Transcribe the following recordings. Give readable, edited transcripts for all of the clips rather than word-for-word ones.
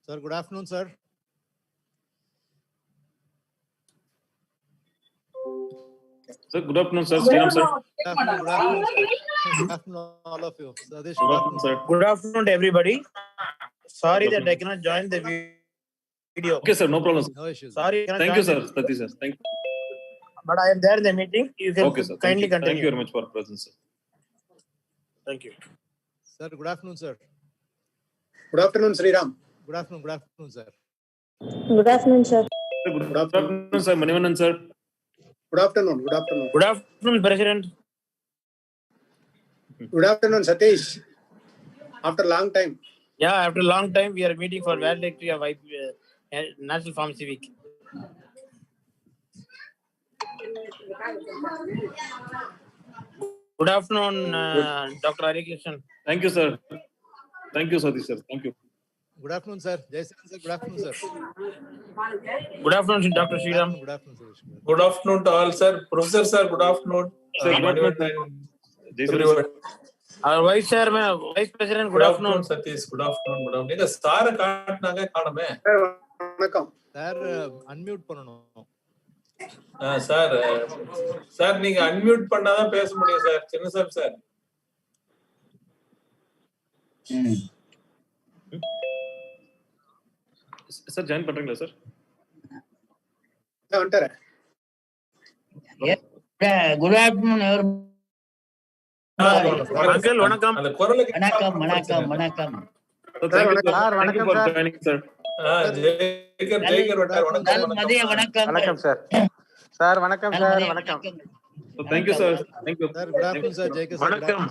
Sir, good afternoon, sir. Sir, good afternoon, sir. Sriram, sir. Good afternoon, good afternoon, sir. Good afternoon, all of you. Sadish, Good afternoon, sir. Good afternoon to everybody. Sorry that I cannot join the video. Okay, sir. No problem, sir. No issues. Sorry, I cannot Thank you, join sir. Satish, sir. Thank you. but I am there in the meeting. You can Okay, sir. Thank kindly you. continue. Thank you very much for presence, sir. Thank you. Sir, good afternoon, sir. Good afternoon, Sriram. Good afternoon, sir. Good afternoon, sir. Good afternoon, sir. Manivannan, sir. Good afternoon. Good afternoon. Good afternoon, President. Good afternoon, Satish. After long time. Yeah, after a long time, we are meeting for validity of National Pharmacy Week. Good afternoon, Dr. Arikrishnan. Thank you, sir. Thank you, Satish, sir. Thank you. Good afternoon, sir. Jason, sir. Good afternoon, sir. Good afternoon, Dr. Sriram. Good afternoon, Sadish. Good afternoon to all, sir. Professor, sir, good afternoon. Sir, good afternoon, sir. Jason, sir. Everyone. Our Vice Chairman, Vice President, good afternoon. Satish. Good afternoon. Good afternoon. நீங்க star காட்டுனாங்க காணுமே. வணக்கம். Sir, unmute பண்ணனும். Sir sir நீங்க unmute பண்ணாதான் பேச முடியும் sir. Chinnasamy sir. Sir join பண்றீங்களா சார்? வந்துட்டேன். குட் ஆஃப்டர்நூன் எவர் அங்கிள் வணக்கம். அந்த குரலை வணக்கம் வணக்கம் வணக்கம் சார் வணக்கம் சார். Joining sir. ஜெய்கர் வட்டார் வணக்கம். மதிய வணக்கம் வணக்கம் சார். சார் வணக்கம் சார். வணக்கம். Thank you, sir. Thank you. Sir, good afternoon, sir. Jacob, sir. வணக்கம்.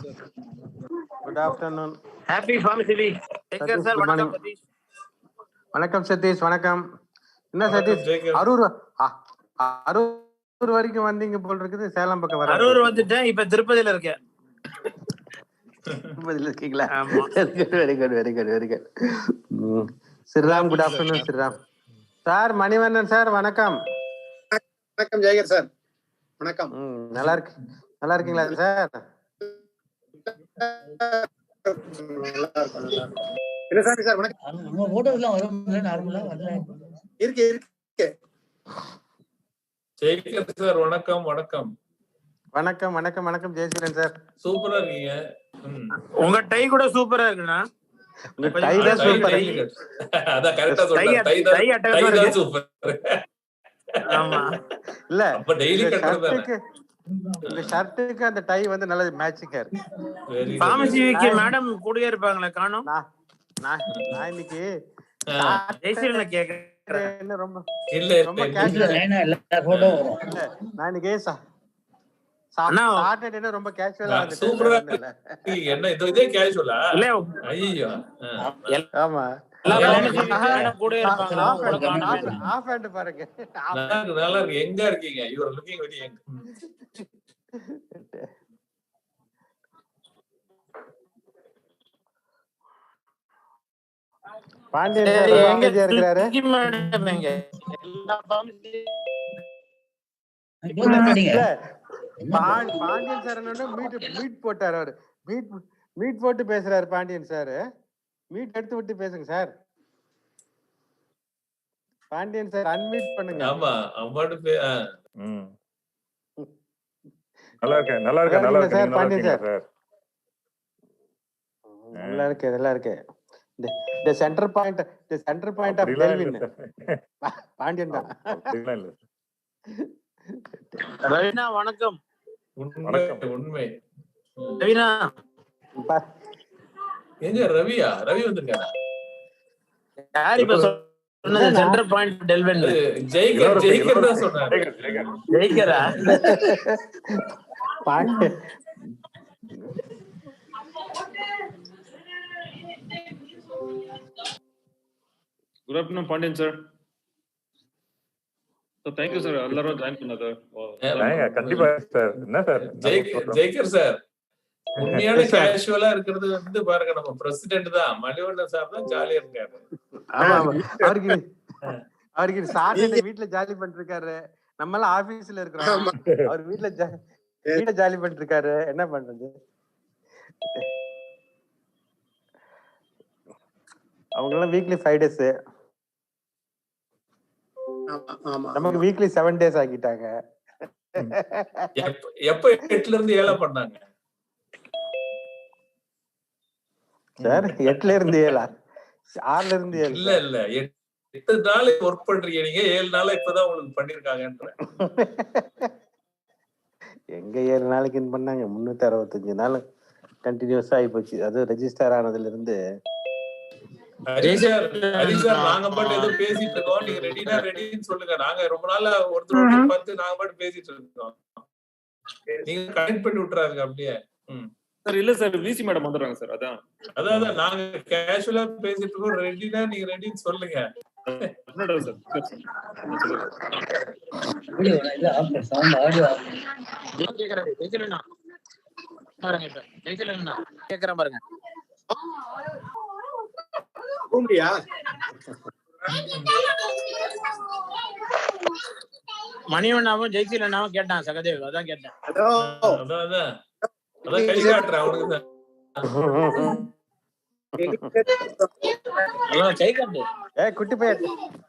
Good afternoon. Happy Pharmacy Week. Take care, sir. வணக்கம் சதீஷ். வணக்கம் சதீஷ். வணக்கம். என்ன சதீஷ் அரூர் வரைக்கும் வந்தீங்க போல் இருக்குது. சேலம் பக்கம் வர அரூர் வந்துட்டேன். இப்ப திருப்பதியில இருக்கேன். திருப்பதியில இருக்கீங்களா? ஆமா. Very good very good very good. Sriram, good afternoon Sriram. Sir Manivannan sir வணக்கம். வணக்கம் ஜெயகர் சார். வணக்கம். நல்லா இருக்கீங்களா சார்? சின்னசாமி சார் வணக்கம். நம்ம போட்டோஸ்லாம் வரும்ல நார்மலா வரல. இருக்கு. ஜெய்கர் சார் வணக்கம் வணக்கம். வணக்கம் வணக்கம் வணக்கம் ஜெயசீலன் சார். சூப்பரா இருக்கீங்க. உங்க டை கூட சூப்பரா இருக்குண்ணா. டை தான் சூப்பர். அதான் கரெக்ட்டா சொன்னீங்க. டை தான் சூப்பர். ஆமா. இல்ல அப்ப டெய்லி கட்டறதா. இந்த ஷர்ட்டுக்கு அந்த டை வந்து நல்ல மேட்சிங்கா இருக்கு. Pharmacy Week மேடம் கூடயே இருப்பாங்களே காணோம். நான் இன்னைக்கு ஜெய்சீலனை கேக்குறேன். என்ன ரொம்ப இல்ல கேஷுவல் லைனா எல்லா போட்டோ வரும். நான் இன்னைக்கு சாட்டர்டே ரொம்ப கேஷுவலா வந்து சூப்பரா என்ன இதே கேஷுவலா இல்ல ஐயோ ஆமா எல்லா Pharmacy Week மேடம் கூடயே இருப்பாங்களா? ஆஃப் ஹேண்ட் பாருங்க. நல்லா இருக்கு. எங்க இருக்கீங்க? You are looking very young. Pandian sir ரொம்ப அமைதியா இருக்கிறாரு. இல்ல பாண்டியன் சார் என்ன மீட் போட்டாரு அவரு. மீட் போட்டு பேசுறாரு பாண்டியன் சார். மீட் எடுத்து விட்டு பேசுங்க சார். பாண்டியன் சார் அன்மீட் பண்ணுங்க. ஆமா அம்மாட்டு நல்லா இருக்கேன் சார். பாண்டியன் சார் நல்லா இருக்கு. The center point of Delvin. Pandian தான். ரவினா வணக்கம். உண்மை ரவினா எங்க ரவியா? ரவி வந்திருக்காரா? யார் இப்ப சொன்னது சென்டர் பாயிண்ட் டெல்வன்? ஜெயிக்கர் தான் சொன்னாரு. ஜெயிக்கரா? Good afternoon, Pandian sir. So thank you sir. எல்லாரும் ஜாயின் பண்ணது. கண்டிப்பா சார். என்ன சார்? ஜெயிக்கர் சார். உண்மையான கேஷுவலா இருக்கிறது வந்து பாருங்க, நம்ம பிரசிடென்ட் தான், மணிவண்ணன் சார் தான் ஜாலியா இருக்காரு. அவருக்கு சாட்டர்டே வீட்டுல ஜாலி பண்ணிருக்காரு. நம்ம எல்லாம் ஆபீஸ்ல இருக்கிறோம். அவர் வீட்டுல ஜாலி பண்ணிருக்காரு. என்ன பண்றது? அவங்க எல்லாம் வீக்லி 5 days, நமக்கு வீக்லி 7 days ஆக்கிட்டாங்க. எப்ப 8ல இருந்து 7 பண்ணாங்க சார்? 8ல இருந்து 7, 6ல இருந்து 7. இல்ல 8 நாள் ஒர்க் பண்றீங்க நீங்க, 7 நாள் இப்பதான் உங்களுக்கு பண்ணிருக்காங்கன்ற. எங்க 7 நாளைக்கு பண்ணாங்க? 365 நாள் கண்டினியூஸா ஆகி போச்சு. அது ரெஜிஸ்டர் ஆனதுல இருந்து. ஹரி சார் நாங்க பாட்டு ஏதோ பேசிட்டு இருக்கோம், நீங்க ரெடினா ரெடின்னு சொல்லுங்க. நாங்க ரொம்ப நாளா ஒருத்தர் பார்த்து நாங்க பாட்டு பேசிட்டு இருக்கோம், நீங்க கனெக்ட் பண்ணி விட்டுறாருங்க அப்படியே. சார் இல்ல சார், விசி மேடம் வந்துறாங்க சார். அதான் நாங்க கேஷுவலா பேசிட்டு இருக்கோம், ரெடினா நீங்க ரெடின்னு சொல்லுங்க. கேக்குறேன் பாருங்க. மணிவண்ணாவும் ஜெய்சீலனாவும் கேட்டான் சகதேவ், அதான் கேட்டேன். அதான் கை காட்டுறேன் அவனுக்கு தான்.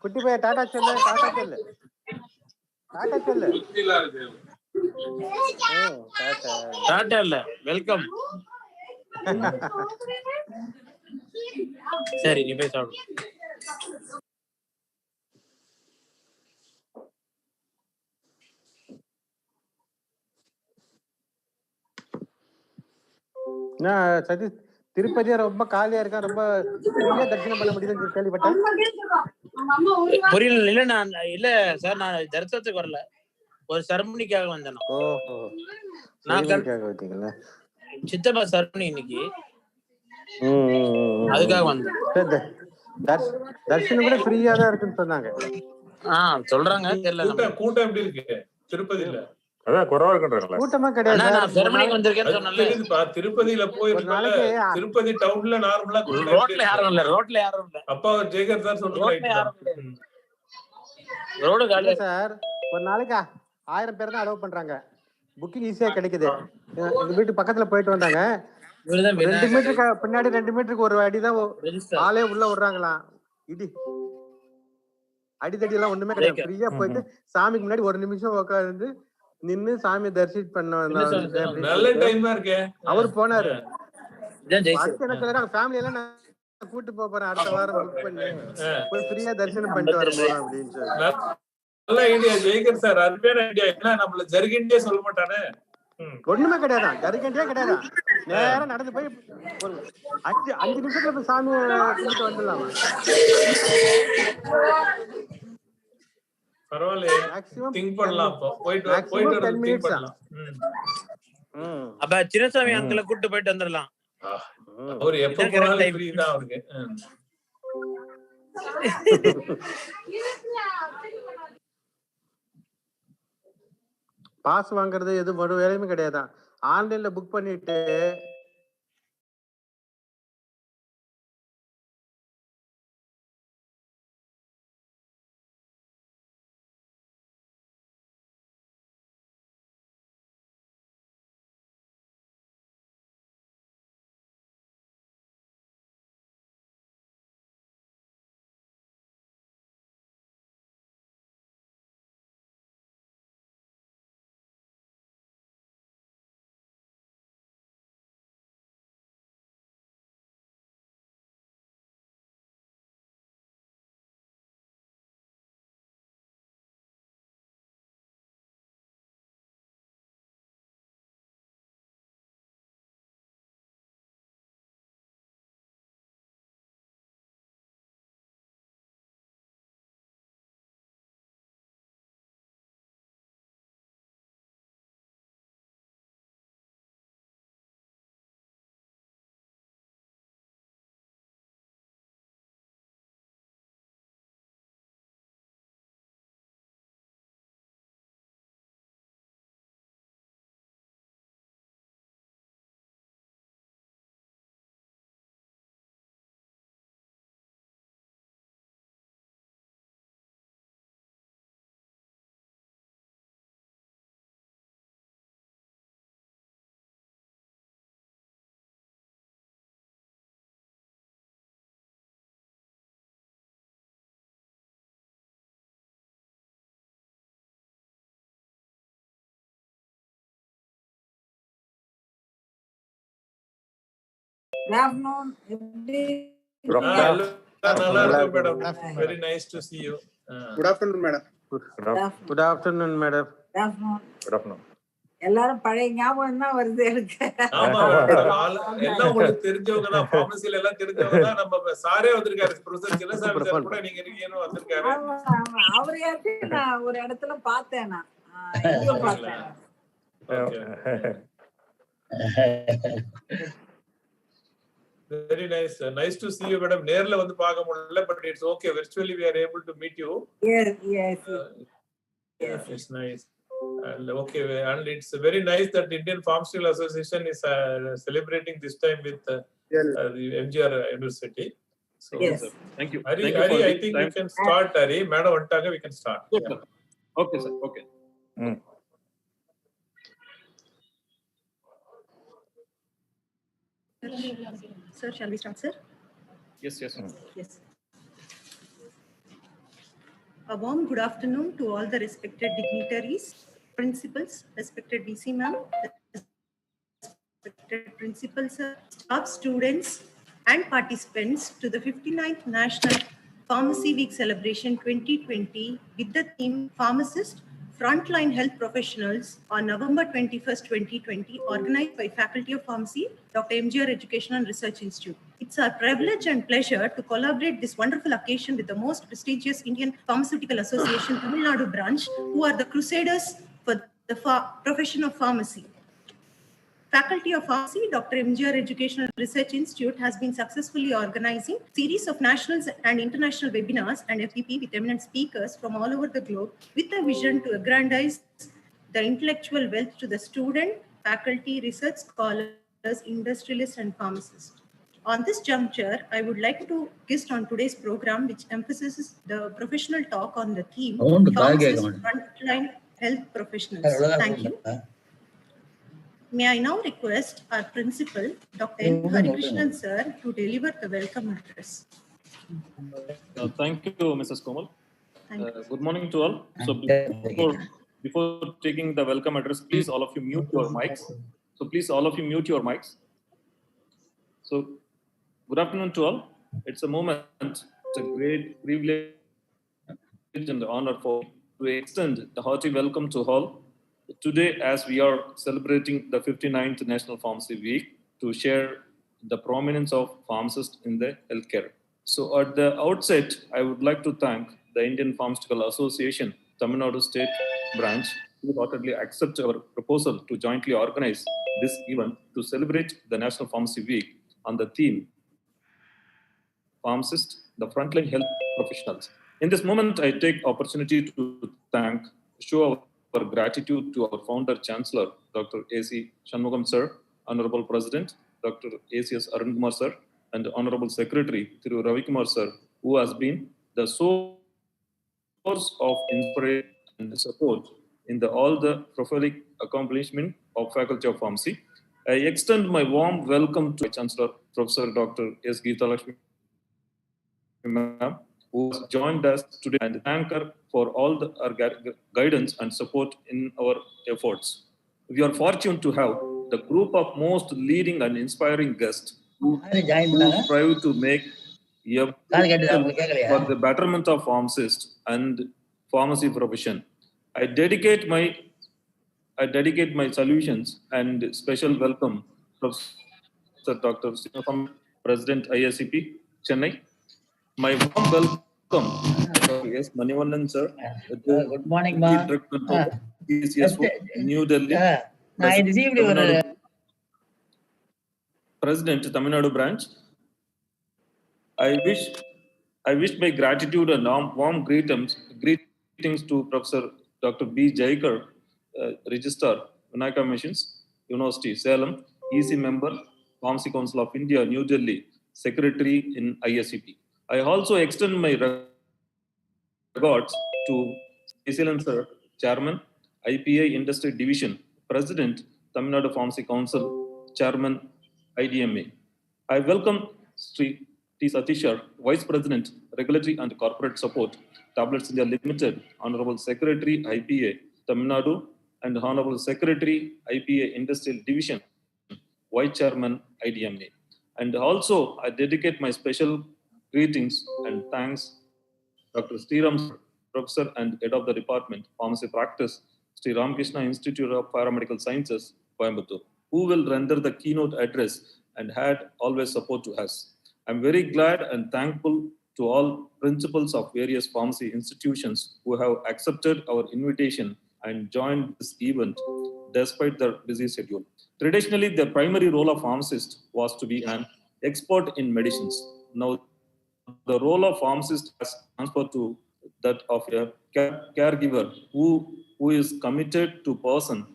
குட்டி பைய டாடா சொல்லு. டாடா இல்ல, வெல்கம். சரி நீ போய் சாப்பிடு. சதீஷ், திருப்பதியா ரொம்ப காலியா இருக்கா, ரொம்ப தரிசனம் பண்ண முடியுதுன்னு கேள்விப்பட்டேன். புரியல. இல்ல சார், நான் தரிசனத்துக்கு வரல, ஒரு செரமனிக்காக வந்தேன். சித்தப்பா செரமனி இன்னைக்கு, அதுக்காக வந்தேன். தரிசனம் கூட ஃப்ரீயா தான் இருக்குன்னு சொன்னாங்க. சொல்றாங்க, தெரியல. கூட்டம் எப்படி இருக்கு திருப்பதியில? அதான் குறவா இருக்குன்றாங்களே. கூட்டமா கிடையாது. நான் செரமனிக்கு வந்திருக்கேன்னு சொன்னேன்ல. திருப்பதியில போயிருக்கோம்ல, திருப்பதி டவுன்ல நார்மலா ரோட்ல யாரும் இல்ல. அப்பா ஜெயகர் சார் சொல்லுங்க. ரோடு காலையில சார் ஒரு நாளைக்கு 1000 பேர் தான் அலோவ் பண்றாங்க. புக்கிங் ஈஸியா கிடைக்குது. எங்க வீட்டு பக்கத்துல போயிட்டு வந்தாங்க. 2 மீட்டருக்கு பின்னாடி 2 மீட்டருக்கு ஒரு அடிதான் ஆளே உள்ள விடுறாங்களாம். அடித்தடி எல்லாம் ஒண்ணுமே கிடையாது. ஃப்ரீயா போயிட்டு சாமிக்கு முன்னாடி 1 நிமிஷம் உட்கார்ந்து நின்னு சாமி தரிசிட் பண்ண. அவர் போனாரு. ஃபேமிலி எல்லாம் நான் கூட்டு போறேன், அடுத்த வாரம் புக் பண்ணி போய் ஃப்ரீயா தரிசனம் பண்ணிட்டு வர போறோம் அப்படின்னு சொல்லி. நல்ல ஐடியா ஜெயகர் சார், அருமையான ஐடியா. என்ன நம்மள ஜர்கிண்டே சொல்ல மாட்டானே. ஒண்ணுமே கிடையாது, ஜர்கிண்டே கிடையாது. நேரா நடந்து போய் ஒரு 5 நிமிஷத்துல போய் சாமி கும்பிட்டு வந்துடலாம். பரவாயில்லையே, திங்க் பண்ணலாம். போயிட்டு 10 minutes. அப்ப சின்னசாமி அங்கிள கூட்டு போயிட்டு வந்துடலாம். அவரு எப்ப போனாலும் ஃப்ரீ தான் அவருக்கு. பாஸ் வாங்குறது எது ஒரு வேலையுமே கிடையாது. ஆன்லைன்ல புக் பண்ணிட்டு Good afternoon. நல்லா இருக்கு madam. Good afternoon, Very madam. nice to see you. Good afternoon, madam. Good afternoon, madam. Good afternoon. Good afternoon. எல்லாரும் பழைய ஞாபகம் தான் வருது எனக்கு. ஆமா எல்லாம் உங்களுக்கு தெரிஞ்சவங்க தான், பார்மசில எல்லாம் தெரிஞ்சவங்க தான். நம்ம சாரே வந்திருக்காரு, ப்ரொஃபசர் சின்னசாமி சார் கூட நீங்க இருக்கீங்கன்னு வந்திருக்காரு. ஆமா அவர் யாருக்கு நான் ஒரு இடத்துல பார்த்தேன், நான் எங்க பார்த்தேன். Very nice. Nice to see you, madam. நேர்ல வந்து பார்க்க முடியல, but it's okay. Virtually we are able to meet you. Yes. It's nice. And okay, and it's very nice that Indian Pharmaceutical Association is celebrating this time with the M.G.R. University. So, yes, thank you. Hari, I think we can start. Hari, madam, we can start. Yes, sir. Okay, sir. Okay. Sir, shall we start, sir? Yes. Yes. A warm good afternoon to all the respected dignitaries, principals, respected VC ma'am, respected principals, staff, students, and participants to the 59th National Pharmacy Week Celebration 2020 with the theme Pharmacist, Frontline Health Professionals on November 21st, 2020, organized by Faculty of Pharmacy, Dr.M.G.R. Education and Research Institute. It's our privilege and pleasure to collaborate this wonderful occasion with the most prestigious Indian Pharmaceutical Association, Tamilnadu branch, who are the crusaders for the profession of pharmacy. Faculty of Pharmacy, Dr.M.G.R. Education and Research Institute has been successfully organizing series of national and international webinars and FPP with eminent speakers from all over the globe with a vision to aggrandize the intellectual wealth to the student, faculty, research scholars, industrialists, and pharmacists. On this juncture, I would like to guest on today's program, which emphasizes the professional talk on the theme Pharmacist, Frontline Health Professionals. Thank you. May I now request our principal, Dr. N. Harikrishnan sir, to deliver the welcome address. Thank you, Mrs. Komal. Good morning to all. So before taking the welcome address, please all of you mute your mics. So good afternoon to all. It's a moment, it's a great privilege and honor for to extend the hearty welcome to all. Today, as we are celebrating the 59th National Pharmacy Week, to share the prominence of pharmacists in the healthcare. So at the outset, I would like to thank the Indian Pharmaceutical Association, Tamilnadu State Branch, who heartily accept our proposal to jointly organize this event to celebrate the National Pharmacy Week on the theme, Pharmacists, the Frontline Health Professionals. In this moment, I take opportunity to show our gratitude to our founder chancellor, Dr. A.C. Shanmugam sir, Honorable President, Dr. A.C.S. Arunkumar sir, and Honorable Secretary, Thiru Ravikumar sir, who has been the source of inspiration and support in all the prolific accomplishment of Faculty of Pharmacy. I extend my warm welcome to Chancellor, Professor Dr. S. Geeta Lakshmi ma'am, who has joined us today, and thank her for all our guidance and support in our efforts. We are fortunate to have the group of most leading and inspiring guests who strive to make for the betterment of pharmacists and pharmacy profession. I dedicate my solutions and special welcome Professor Dr. Sinopam, President ISCP, Chennai. My warm welcome, yes, Manivannan sir. Good morning, ma. CSO, New Delhi. I received your President, Tamilnadu branch. I wish my gratitude and warm greetings to Professor Dr. B.J.K.R, Registrar, Vinayaka Missions, University, Salem, EC member, Pharmacy Council of India, New Delhi, Secretary in ISCP. I also extend my regards to Cecilan sir, Chairman, IPA Industry Division, President, Tamilnadu Pharmacy Council, Chairman, IDMA. I welcome Sri T. Satishar, Vice President, Regulatory and Corporate Support, Tablets India Limited, Honorable Secretary, IPA, Tamilnadu, and Honorable Secretary, IPA Industrial Division, Vice Chairman, IDMA. And also, I dedicate my special greetings and thanks Dr. Sriram, Professor and Head of the Department, Pharmacy Practice, Sri Ramakrishna Institute of Paramedical Sciences, Coimbatore, who will render the keynote address and had always support to us. I'm very glad and thankful to all principals of various pharmacy institutions who have accepted our invitation and joined this event despite their busy schedule. Traditionally, the primary role of pharmacist was to be an expert in medicines. Now, the role of pharmacist has transferred to that of a caregiver who is committed to person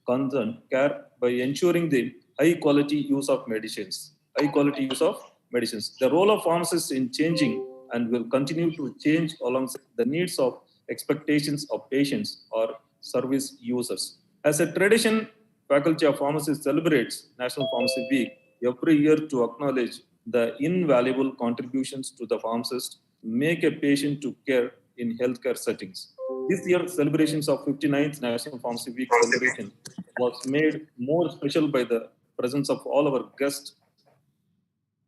concerned care by ensuring the high quality use of medicines. High quality use of medicines. The role of pharmacists in changing and will continue to change alongside the needs of expectations of patients or service users. As a tradition, Faculty of Pharmacy celebrates National Pharmacy Week every year to acknowledge the invaluable contributions to the pharmacist make a patient to care in healthcare settings. This year's celebrations of 59th National Pharmacy Week celebration was made more special by the presence of all our guests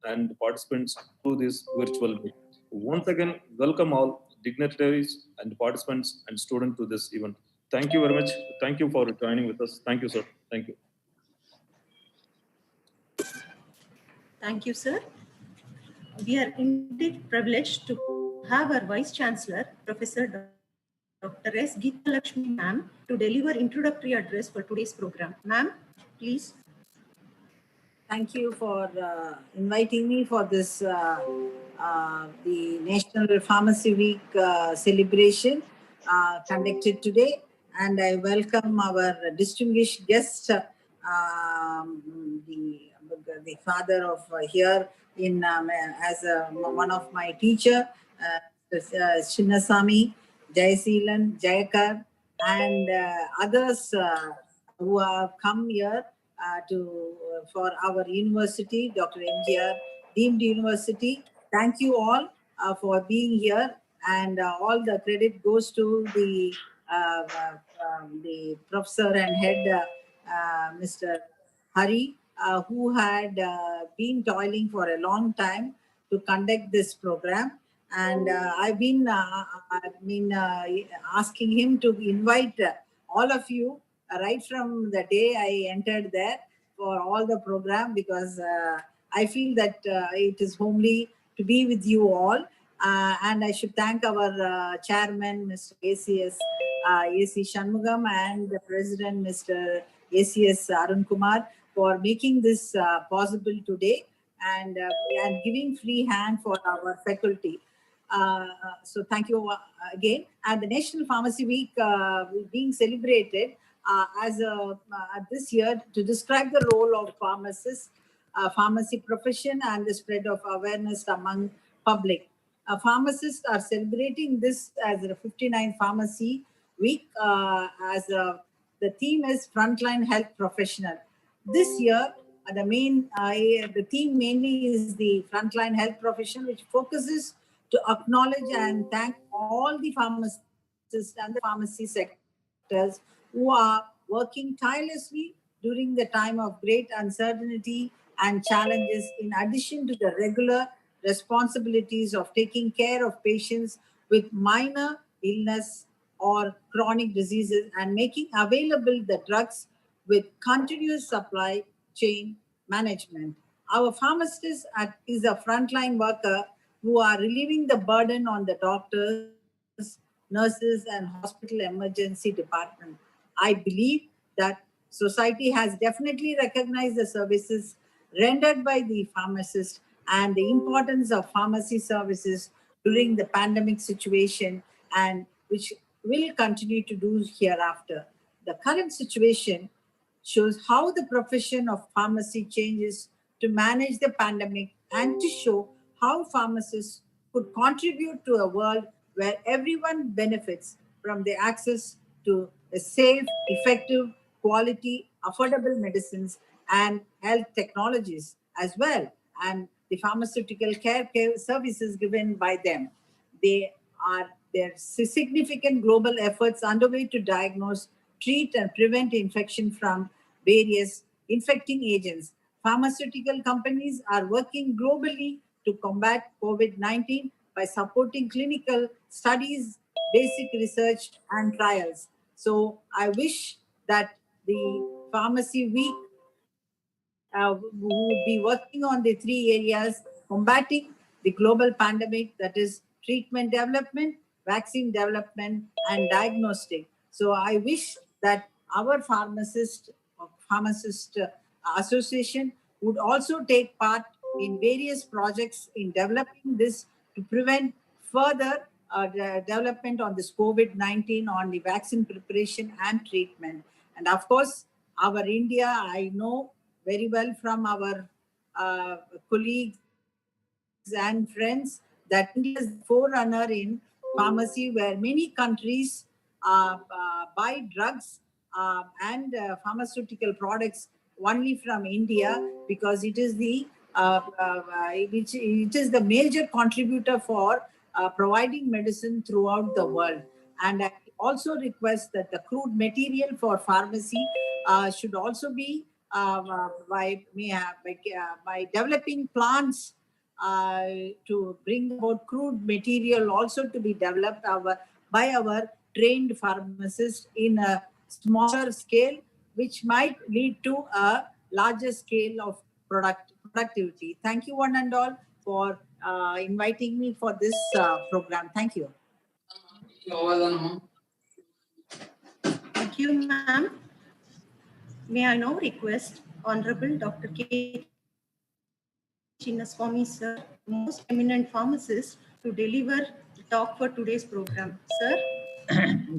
and participants through this virtual meet. Once again, welcome all dignitaries and participants and students to this event. Thank you very much. Thank you for joining with us. Thank you, sir. Thank you. Thank you, sir. We are indeed privileged to have our Vice Chancellor, Professor Dr. S. Geeta Lakshmi ma'am, to deliver introductory address for today's program. Ma'am, please. Thank you for inviting me for this the National Pharmacy Week celebration conducted today, and I welcome our distinguished guest, the father of here in as one of my teacher, Shinnasamy, Jayaseelan, Jayakar, and others who have come here for our university, Dr.M.G.R. deemed university. Thank you all for being here, and all the credit goes to the professor and head, Mr. Hari, who had been toiling for a long time to conduct this program. And I've been asking him to invite all of you right from the day I entered there for all the program, because I feel that it is homely to be with you all. And I should thank our chairman, Mr. A.C. Shanmugam, and the president, Mr. A.C.S. Arun Kumar, for making this possible today, and giving free hand for our faculty. So thank you again. And the National Pharmacy Week being celebrated this year to describe the role of pharmacists, pharmacy profession, and the spread of awareness among public. Pharmacists are celebrating this as the 59th Pharmacy Week, as the theme is Frontline Health Professional. This year, the theme mainly is the Frontline Health Profession, which focuses to acknowledge and thank all the pharmacists and the pharmacy sectors who are working tirelessly during the time of great uncertainty and challenges, in addition to the regular responsibilities of taking care of patients with minor illness or chronic diseases, and making available the drugs with continuous supply chain management. Our pharmacist is a frontline worker who are relieving the burden on the doctors, nurses, and hospital emergency department. I believe that society has definitely recognized the services rendered by the pharmacist and the importance of pharmacy services during the pandemic situation, and which will continue to do hereafter. The current situation shows how the profession of pharmacy changes to manage the pandemic, and to show how pharmacists could contribute to a world where everyone benefits from the access to a safe, effective, quality, affordable medicines and health technologies as well, and the pharmaceutical care services given by them. There are significant global efforts underway to diagnose, treat, and prevent infection from various infecting agents. Pharmaceutical companies are working globally to combat COVID-19 by supporting clinical studies, basic research, and trials. So I wish that the Pharmacy Week we would be working on the three areas: combating the global pandemic, that is treatment development, vaccine development, and diagnostic. So I wish that our pharmacist association would also take part in various projects in developing this to prevent further development on this COVID-19, on the vaccine preparation and treatment. And of course, our India, I know very well from our colleagues and friends that India is the forerunner in pharmacy, where many countries buy drugs and pharmaceutical products only from India, because it is the it is the major contributor for providing medicine throughout the world. And I also request that the crude material for pharmacy should also be by developing plants to bring about crude material also to be developed by our trained pharmacists in a smaller scale, which might lead to a larger scale of productivity. Thank you one and all for inviting me for this program. Thank you. Thank you, ma'am. May I now request Honorable Dr. K. Chinnaswamy, sir, most eminent pharmacist, to deliver the talk for today's program. Sir.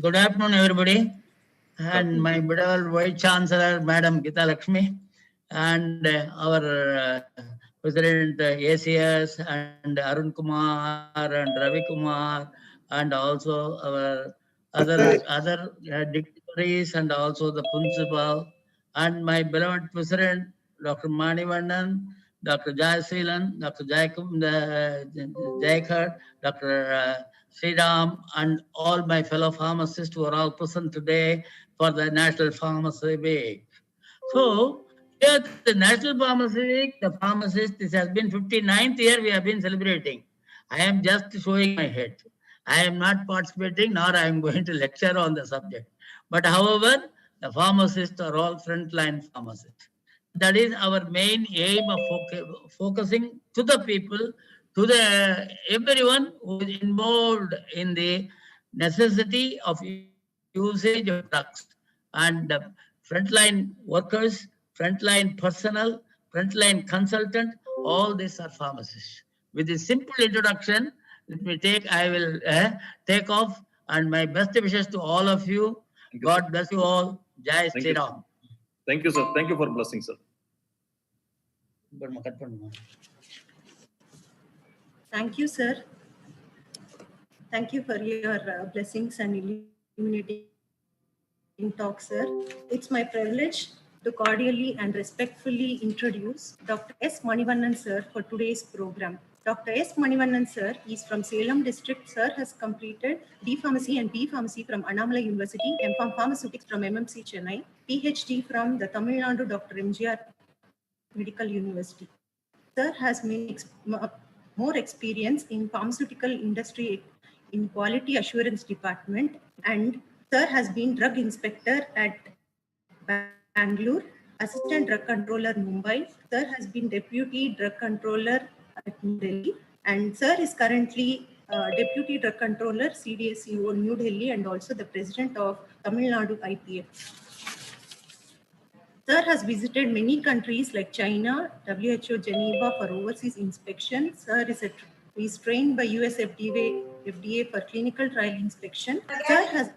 Good afternoon, everybody. And my beloved Vice Chancellor, Madam Gita Lakshmi, and our President ACS, and Arun Kumar, and Ravi Kumar, and also our other dignitaries, and also the principal, and my beloved President, Dr. Manivannan, Dr. Jayasilan, Dr. Jaikar, Dr. Sriram, and all my fellow pharmacists who are all present today for the National Pharmacy Week. So, here the National Pharmacy Week, the pharmacist, this has been 59th year we have been celebrating. I am just showing my head. I am not participating, nor I am going to lecture on the subject. But however, the pharmacists are all frontline pharmacists. That is our main aim of focusing to the people, to the everyone who is involved in the necessity of usage of drugs, and frontline workers, frontline personnel, frontline consultant, all these are pharmacists. With this simple introduction, I will take off, and my best wishes to all of you. God bless you all. Jai Sri Ram. Thank you, sir. Thank you for blessing, sir. Thank you, sir. Thank you for your blessings and illuminating talk, sir. It's my privilege to cordially and respectfully introduce Dr. S. Manivannan, sir, for today's program. Dr. S. Manivannan, sir, is from Salem district. Sir has completed D Pharmacy and B Pharmacy from Annamalai University, M.Pharm Pharmaceutics from MMC Chennai, PhD from the Tamilnadu Dr.M.G.R. Medical University. Sir has more experience in pharmaceutical industry in quality assurance department, and sir has been drug inspector at Bangalore, assistant drug controller Mumbai. Sir has been deputy drug controller at New Delhi, and sir is currently deputy drug controller CDSCO New Delhi, and also the president of Tamil Nadu IPF. Sir has visited many countries like China, WHO Geneva for overseas inspection. Sir is trained by US FDA for clinical trial inspection. Sir has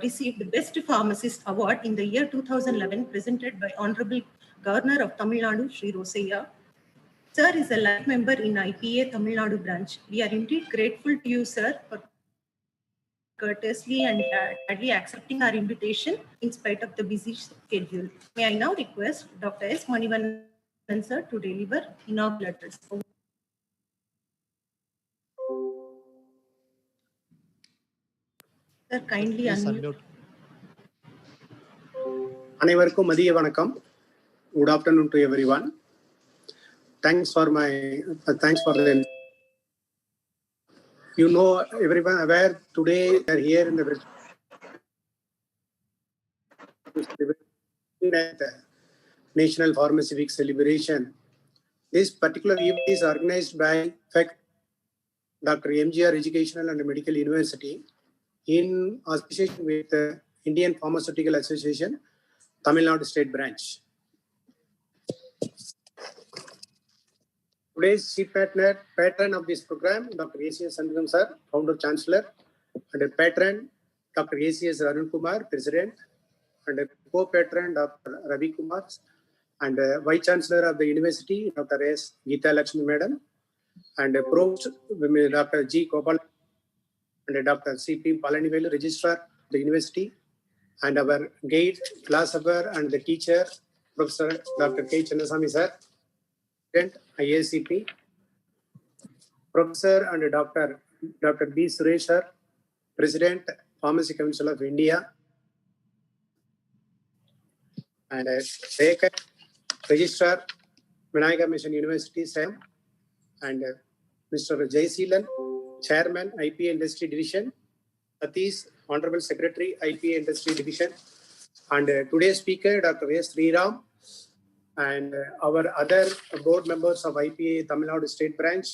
received the Best Pharmacist Award in the year 2011, presented by Honorable Governor of Tamil Nadu, Sri Rosaiya. Sir is a life member in IPA Tamil Nadu branch. We are indeed grateful to you, sir, for courteously and gladly accepting our invitation in spite of the busy schedule. May I now request Dr. S. Manivannan, sir, to deliver inaugural address. Sir, kindly unmute. அனைவருக்கும் மதிய வணக்கம். Good afternoon to everyone. thanks for the. You know, everyone aware today we are here in the National Pharmacy Week celebration. This particular event is organized by Dr.M.G.R. Educational and Medical University in association with the Indian Pharmaceutical Association, Tamilnadu State Branch. Today's chief patron of this program, Dr. A.C.S. Sandham sir, founder chancellor, and a patron, Dr. A.C.S. Arun Kumar, president, and a co-patron, Dr. Ravi Kumar, and vice chancellor of the university, Dr. S. Geeta Lakshmi madam, and a provost, Dr. G. Gopal, and Dr. C.P. Palanivelu, registrar of the university, and our guide, philosopher, and the teacher, Professor Dr. K. Channasamy sir, President, IACP, Professor and Dr. B. Suresh sir, President, Pharmacy Council of India, and Registrar, Vinayaka Mission University, Sam, and Mr. Jayseelan, Chairman, IPA Industry Division, Satish, Honorable Secretary, IPA Industry Division, and today's speaker, Dr. S. Sriram, and our other board members of IPA Tamilnadu State Branch.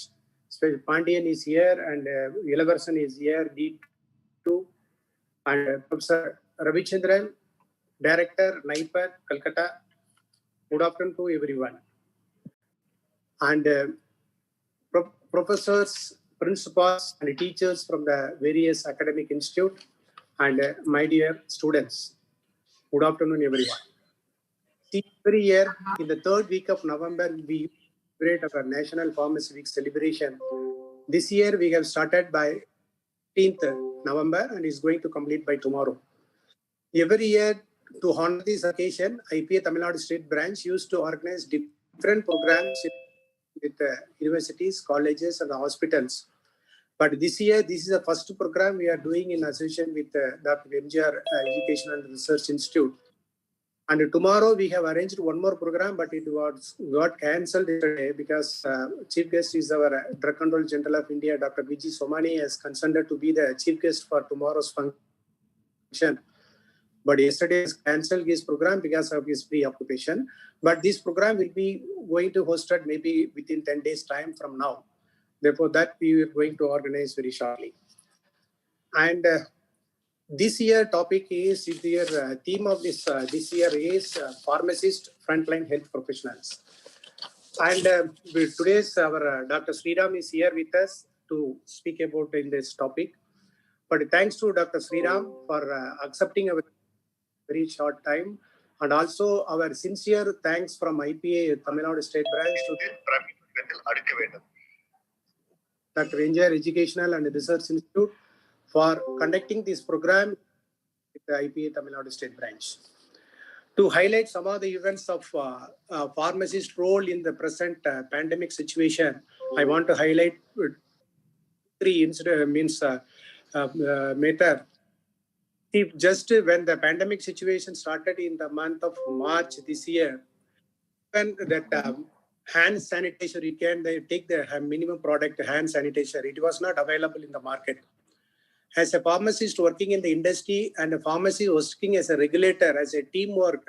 Pandian is here, and Yelavarsan is here, D2, and Professor Ravichandran, Director, NIPER, Calcutta. Good afternoon to everyone. And professors, principals, and teachers from the various academic institutes, and my dear students. Good afternoon, everyone. Every year, in the third week of November, we celebrate our National Pharmacy Week celebration. This year, we have started by 15th November and is going to complete by tomorrow. Every year, to honor this occasion, IPA Tamilnadu State Branch used to organize different programs with universities, colleges, and hospitals. But this year, this is the first program we are doing in association with Dr.M.G.R. Educational and Research Institute. And tomorrow we have arranged one more program, but it got cancelled yesterday because chief guest is our Drug Control General of India, Dr. V.G. Somani, has consented to be the chief guest for tomorrow's function. But yesterday is cancelled his program because of his preoccupation. But this program will be going to hosted maybe within 10 days time from now. Therefore, that we are going to organize very shortly. And this year topic is, the theme of this year is pharmacist frontline health professionals. And today's our Dr. Sriram is here with us to speak about in this topic. But thanks to Dr. Sriram for accepting our very short time, and also our sincere thanks from IPA Tamilnadu State Branch to Dr. M.G.R. Educational and Research Institute for conducting this program with the IPA Tamilnadu State Branch. To highlight some of the events of pharmacist role in the present pandemic situation, I want to highlight three incidents, matter. Just when the pandemic situation started in the month of March this year, when that hand sanitizer, you can take the minimum product hand sanitizer, it was not available in the market. As a pharmacist working in the industry and a pharmacy working as a regulator, as a teamwork,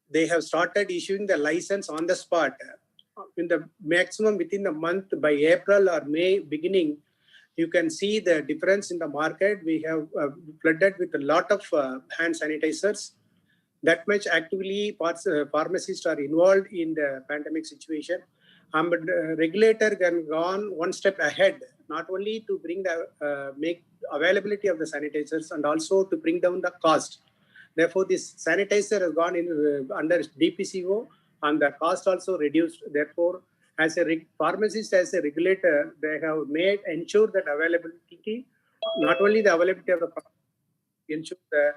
they have started issuing the license on the spot. In the maximum within the month, by April or May beginning, you can see the difference in the market. We have flooded with a lot of hand sanitizers. That much actively pharmacists are involved in the pandemic situation. But regulator can go on one step ahead, not only to bring the make availability of the sanitizers and also to bring down the cost. Therefore, this sanitizer has gone in under DPCO and the cost also reduced. Therefore, as a pharmacist, as a regulator, they have ensure that availability, not only the availability of the product, ensure the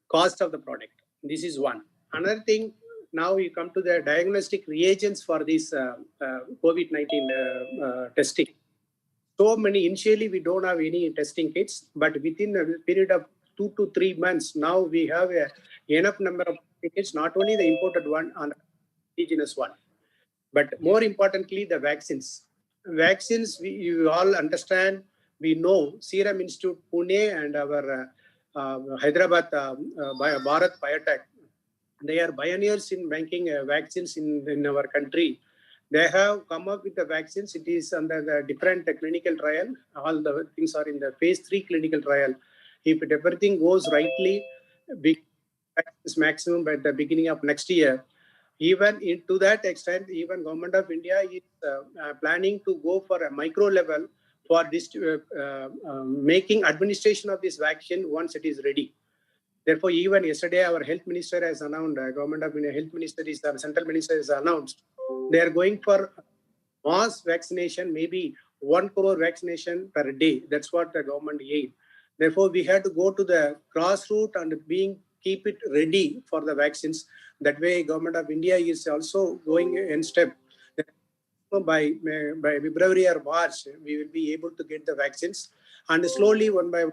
cost of the product. This is one. Another thing, now we come to the diagnostic reagents for this COVID-19 testing. So many, initially we don't have any testing kits, but within a period of 2 to 3 months, now we have enough number of kits, not only the imported one and indigenous one. But more importantly, the vaccines. Vaccines, you all understand, we know Serum Institute Pune and our Hyderabad Bharat Biotech, they are pioneers in making vaccines in our country. They have come up with the vaccines. It is under the different clinical trial. All the things are in the phase 3 clinical trial. If everything goes rightly, maximum by the beginning of next year. Even to that extent, even Government of India is planning to go for a micro level for this making administration of this vaccine once it is ready. Therefore, even yesterday, our health minister has announced, Government of India health minister is the central minister has announced, they are going for mass vaccination, maybe 1 crore vaccination per day. That's what the government aim. Therefore, we have to go to the grassroots and keep it ready for the vaccines. That way, Government of India is also going in step. By February or March, we will be able to get the vaccines, and slowly one by one,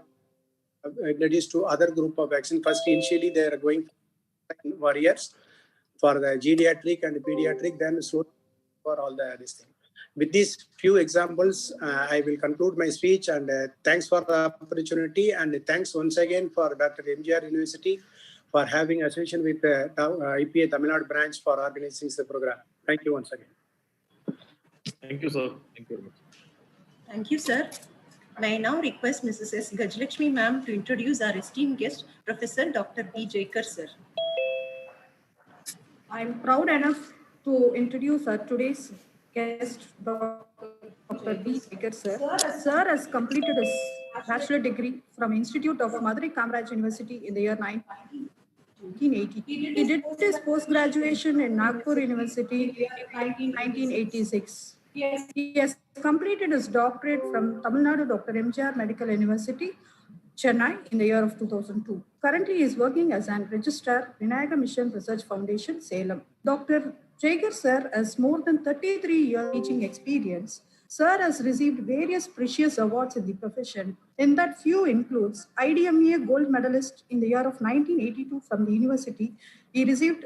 introduced to other group of vaccine. First, initially, they are going warriors for the geriatric and pediatric, then slowly for all this thing. With these few examples, I will conclude my speech, and thanks for the opportunity, and thanks once again for Dr.M.G.R. University for having association with the IPA Tamilnadu branch for organizing the program. Thank you once again. Thank you, sir. Thank you very much. Thank you, sir. May I now request Mrs. S. Gajalakshmi ma'am to introduce our esteemed guest, Professor Dr. B.J.R, sir. I am proud enough to introduce our today's guest, Dr. B.J.R, sir. Sir has completed his bachelor degree from Institute of Madurai Kamaraj University in the year 1980. He did his post-graduation in Nagpur University in 1986. He has completed his doctorate from Tamilnadu Dr.M.G.R Medical University, Chennai in the year of 2002. Currently, he is working as an registrar, Vinayaka Mission Research Foundation, Salem. Dr. J.R. sir has more than 33 years teaching experience. Sir has received various precious awards in the profession. In that, few includes IDMA Gold Medalist in the year of 1982 from the university. He received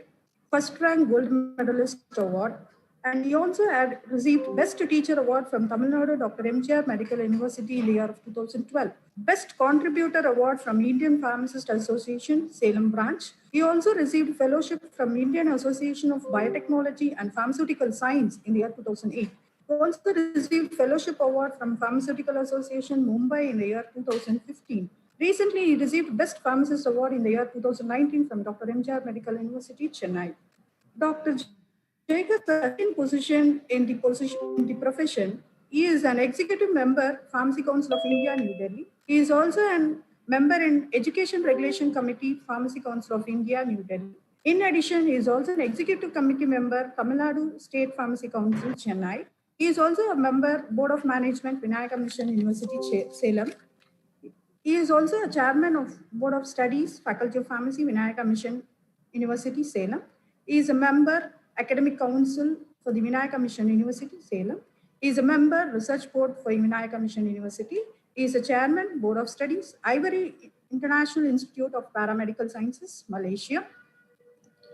First Rank Gold Medalist Award, and he also had received Best Teacher Award from Tamilnadu Dr.M.G.R Medical University in the year of 2012. Best Contributor Award from Indian Pharmacist Association, Salem branch. He also received Fellowship from Indian Association of Biotechnology and Pharmaceutical Science in the year 2008. He also received Fellowship Award from Pharmaceutical Association, Mumbai in the year 2015. Recently, he received Best Pharmacist Award in the year 2019 from Dr.M.G.R Medical University, Chennai. Dr. J.R. second position in the profession. He is an executive member, Pharmacy Council of India, New Delhi. He is also a member in Education Regulation Committee, Pharmacy Council of India, New Delhi. In addition, he is also an executive committee member, Tamil Nadu State Pharmacy Council, Chennai. He is also a member, Board of Management, Vinayaka Mission University, Salem. He is also a chairman of Board of Studies, Faculty of Pharmacy, Vinayaka Mission University, Salem. He is a member, Academic Council for the Vinayaka Mission University, Salem. He is a member, Research Board for Vinayaka Mission University. He is a chairman, Board of Studies, Ivory International Institute of Paramedical Sciences, Malaysia.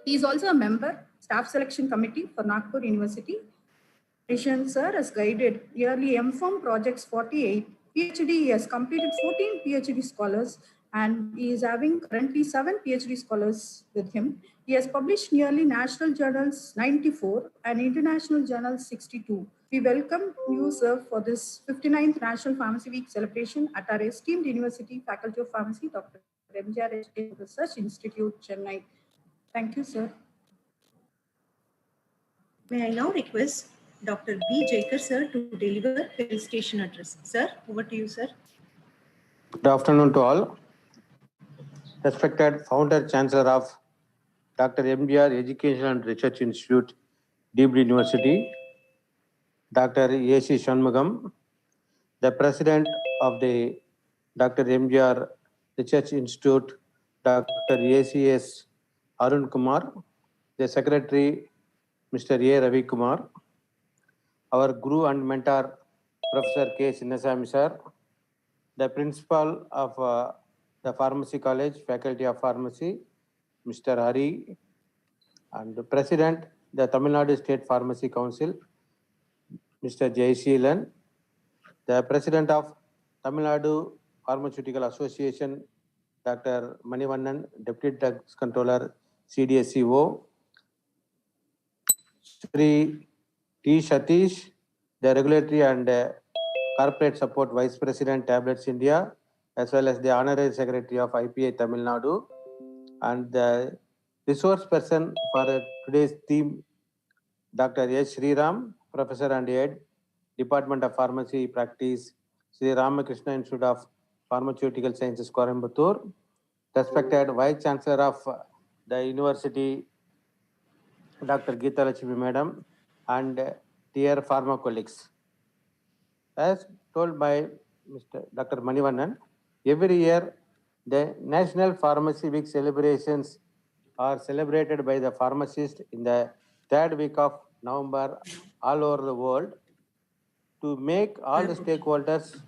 He is also a member, Staff Selection Committee for Nagpur University. Addition, sir has guided yearly MPharm projects 48. PhD, he has completed 14 PhD scholars, and he is having currently 7 PhD scholars with him. He has published nearly national journals 94 and international journals 62. We welcome you, sir, for this 59th National Pharmacy Week celebration at our esteemed university, Faculty of Pharmacy, Dr. M.G.R Research Institute, Chennai. Thank you, sir. May I now request Dr. B.J.R, sir, to deliver felicitation address. Sir, over to you, sir. Good afternoon to all. Respected Founder Chancellor of Dr. M.G.R Education and Research Institute, Deemed University, Dr. A.C. Shanmugam, the President of the Dr. M.G.R Research Institute, Dr. A.C.S. Arun Kumar, the Secretary, Mr. A. Ravi Kumar, our Guru and Mentor, Professor K. Sinnasamy sir, the Principal of the Pharmacy College, Faculty of Pharmacy, Mr. Hari, and the President, the Tamilnadu State Pharmacy Council, Mr. Jay Sheelan, the President of Tamilnadu Pharmaceutical Association, Dr. Manivannan, Deputy Drugs Controller, CDSCO, Sri T. Satish, the Regulatory and Corporate Support Vice President, Tablets India, as well as the Honorary Secretary of IPA Tamil Nadu, and the resource person for today's theme, Dr. H. Sriram, Professor and Head, Department of Pharmacy Practice, Sri Ramakrishna Institute of Pharmaceutical Sciences, Coimbatore, respected Vice Chancellor of the University, Dr. Geeta Lakshmi Madam, and dear pharma colleagues. As told by Mr. Dr. Manivannan, every year the National Pharmacy Week celebrations are celebrated by the pharmacists in the third week of November all over the world to make all the stakeholders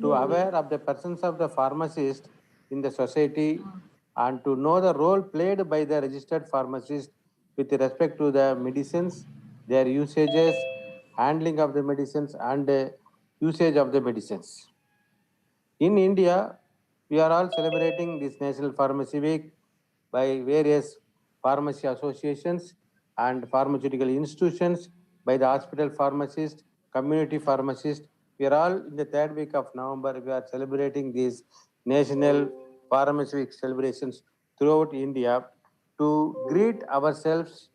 to aware of the presence of the pharmacist in the society and to know the role played by the registered pharmacist with respect to the medicines, their usages, handling of the medicines and usage of the medicines. In India, we are all celebrating this National Pharmacy Week by various pharmacy associations and pharmaceutical institutions, by the hospital pharmacist, community pharmacist. We are all in the third week of November. We are celebrating these National Pharmacy Week celebrations throughout India to greet ourselves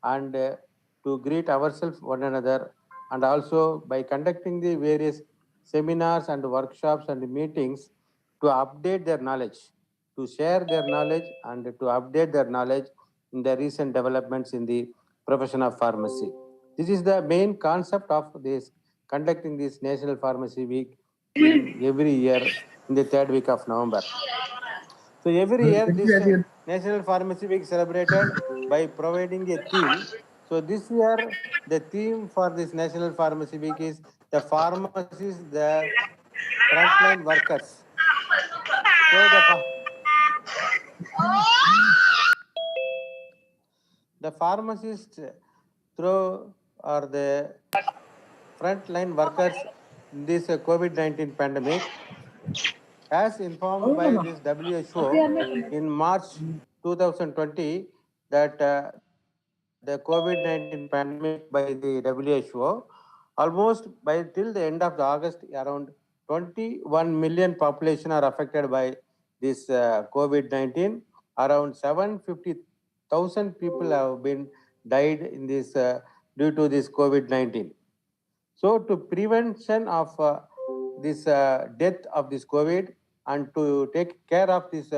and to greet ourselves one another, and also by conducting the various seminars and workshops and meetings to update their knowledge, to share their knowledge and to update their knowledge in the recent developments in the profession of pharmacy. This is the main concept of this conducting this National Pharmacy Week in every year in the third week of November. So every year this National Pharmacy Week celebrated by providing a theme. So this year the theme for this National Pharmacy Week is the pharmacists, the frontline workers. So the pharmacists through are the frontline workers in this COVID-19 pandemic. As informed by this WHO in March 2020 that the COVID-19 pandemic by the WHO, almost by till the end of the August, around 21 million population are affected by this COVID-19. Around 750,000 people have been died in this due to this COVID-19. So to prevention of this death of this COVID and to take care of these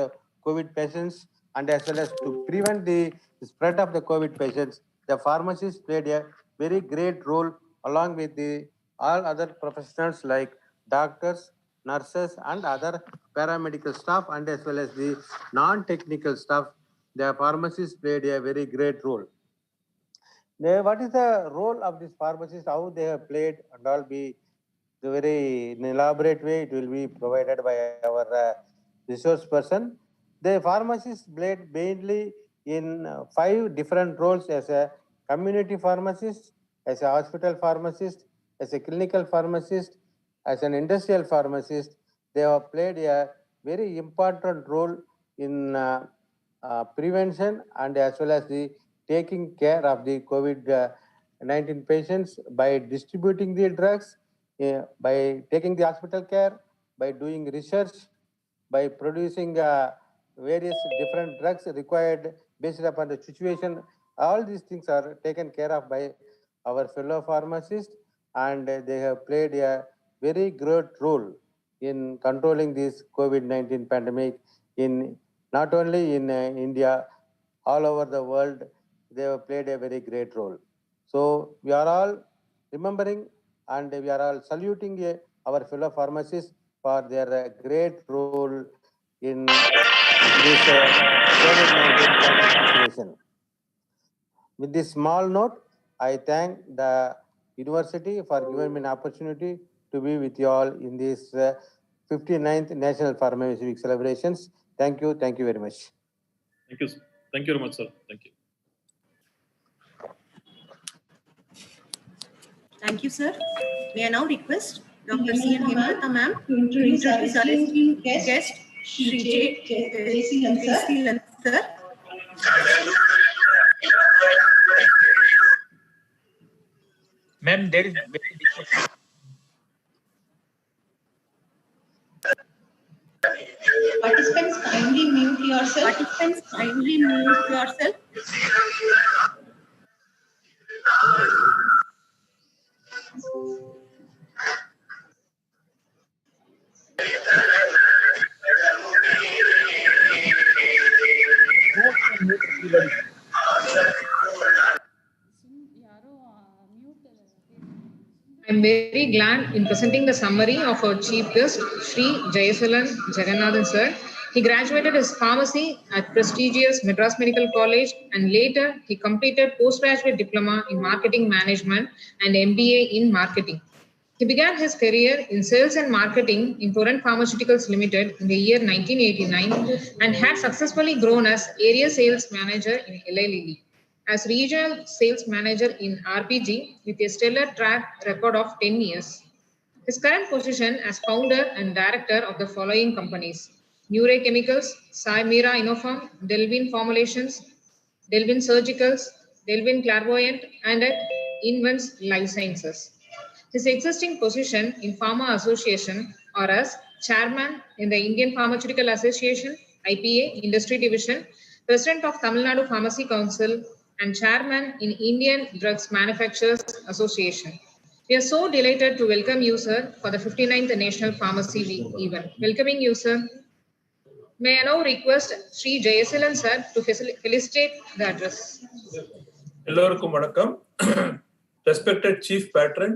COVID patients and as well as to prevent the spread of the COVID patients, the pharmacists played a very great role along with the all other professionals like doctors, nurses and other paramedical staff and as well as the non-technical staff. The pharmacists played a very great role. What is the role of this pharmacist, how they have played and all be the very in elaborate way it will be provided by our resource person. The pharmacist played mainly in 5 different roles as a community pharmacist, as a hospital pharmacist, as a clinical pharmacist, as an industrial pharmacist. They have played a very important role in prevention and as well as the taking care of the COVID-19 patients by distributing the drugs, by taking the hospital care, by doing research, by producing various different drugs required based upon the situation. All these things are taken care of by our fellow pharmacists and they have played a very great role in controlling this COVID-19 pandemic in not only in India, all over the world, they have played a very great role. So we are all remembering and we are all saluting our fellow pharmacists for their great role in this COVID-19 pandemic situation. With this small note, I thank the university for giving me an opportunity to be with you all in this 59th National Pharmacy Week celebrations. Thank you very much. Thank you. Thank you very much, sir. Thank you. Thank you, sir. May I now request Dr. C.N. Hemlata ma'am to introduce our esteemed guest, Shri J. sir. Ma'am, there is very difficult. Participants, kindly mute yourself. I'm very glad in presenting the summary of our chief guest, Sri Jayasalan Jagannathan sir. He graduated his pharmacy at prestigious Madras Medical College and later he completed postgraduate diploma in marketing management and MBA in marketing. He began his career in sales and marketing in Torrent Pharmaceuticals Limited in the year 1989 and had successfully grown as area sales manager in Eli Lilly, as regional sales manager in RPG with a stellar track record of 10 years. His current position as founder and director of the following companies: Nure Chemicals, Saimira Innofarm, Delvin Formulations, Delvin Surgicals, Delvin Clairvoyant, and at Invents Life Sciences. His existing position in Pharma Association are as Chairman in the Indian Pharmaceutical Association, IPA Industry Division, President of Tamilnadu Pharmacy Council, and Chairman in Indian Drugs Manufacturers Association. We are so delighted to welcome you, sir, for the 59th National Pharmacy Week event. Welcoming you, sir. May I now request Sri Jayasalan, sir, to felicitate the address. எல்லோருக்கும் வணக்கம். Respected Chief Patron,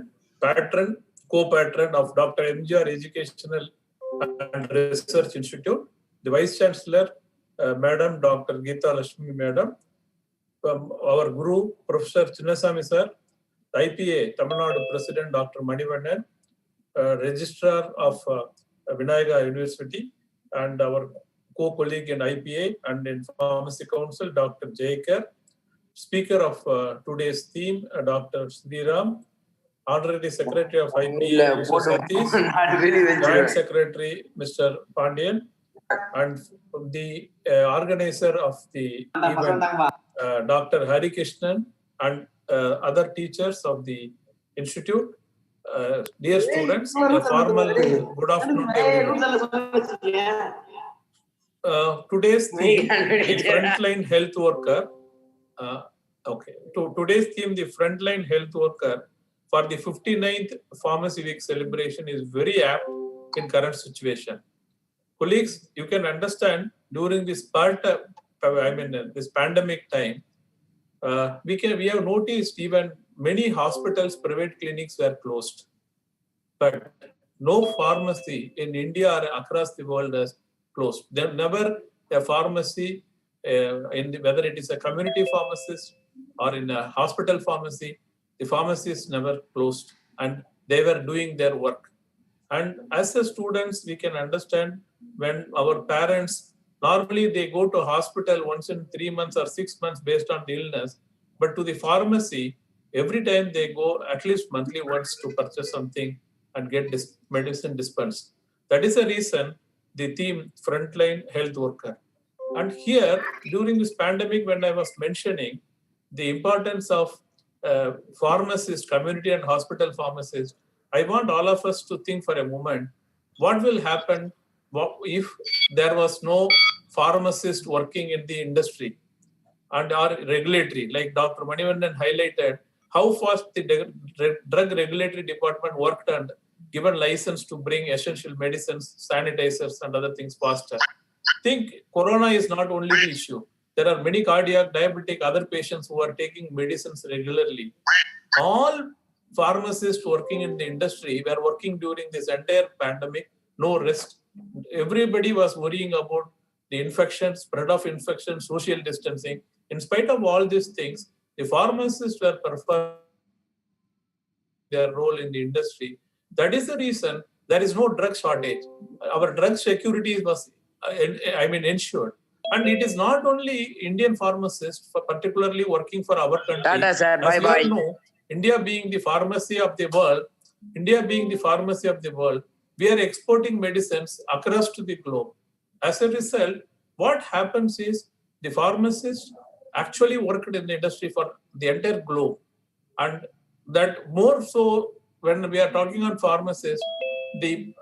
co-patron of Dr.M.G.R. Educational and Research Institute, the Vice Chancellor, Madam Dr. Geeta Lashmi Madam, our Guru, Professor Chinnasamy Sir, IPA Tamilnadu President Dr. Manivannan, Registrar of Vinayaga University, and our co-colleague in IPA and in Pharmacy Council, Dr. J.R. Speaker of today's theme, Dr. Sriram, Honorary Secretary of IPA, Mr. Satish, Joint Secretary, Mr. Pandian, and the organizer of the event, Dr. Hari Krishnan, and other teachers of the institute. Dear students, a formal good afternoon to everyone. Today's theme, the frontline health worker. Today's theme, the frontline health worker, for the 59th Pharmacy Week celebration is very apt in current situation. Colleagues, you can understand during this this pandemic time, we have noticed even many hospitals, private clinics were closed, but no pharmacy in India or across the world has closed. There never a pharmacy, whether it is a community pharmacist or in a hospital pharmacy, the pharmacies never closed and they were doing their work. And as a students, we can understand when our parents, normally they go to hospital once in 3 months or 6 months based on the illness, but to the pharmacy, every time they go at least monthly once to purchase something and get this medicine dispensed. That is the reason the theme frontline health worker. And here, during this pandemic, when I was mentioning the importance of pharmacists, community and hospital pharmacists, I want all of us to think for a moment, what will happen if there was no pharmacist working in the industry and our regulatory, like Dr. Manivannan highlighted, how fast the drug regulatory department worked and given license to bring essential medicines, sanitizers and other things faster. Think corona is not only the issue. There are many cardiac, diabetic, other patients who are taking medicines regularly. All pharmacists working in the industry were working during this entire pandemic, no rest. Everybody was worrying about the infection, spread of infection, social distancing. In spite of all these things, the pharmacists were performing their role in the industry. That is the reason there is no drug shortage. Our drug security was, ensured. And it is not only Indian pharmacists, particularly working for our country. Tata, sir. Bye-bye. Know, India being the pharmacy of the world, we are exporting medicines across to the globe. As a result, what happens is the pharmacists actually worked in the industry for the entire globe. And that more so when we are talking on pharmacists, the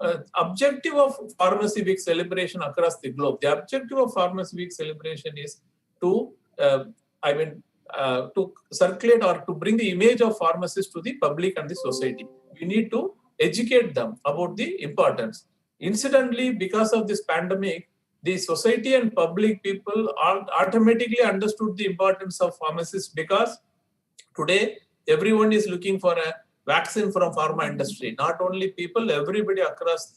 objective of Pharmacy Week celebration across the globe, the objective of Pharmacy Week celebration is to, to circulate or to bring the image of pharmacists to the public and the society. We need to educate them about the importance. Incidentally, because of this pandemic, the society and public people automatically understood the importance of pharmacists, because today everyone is looking for a vaccine from pharma industry. Not only people, everybody across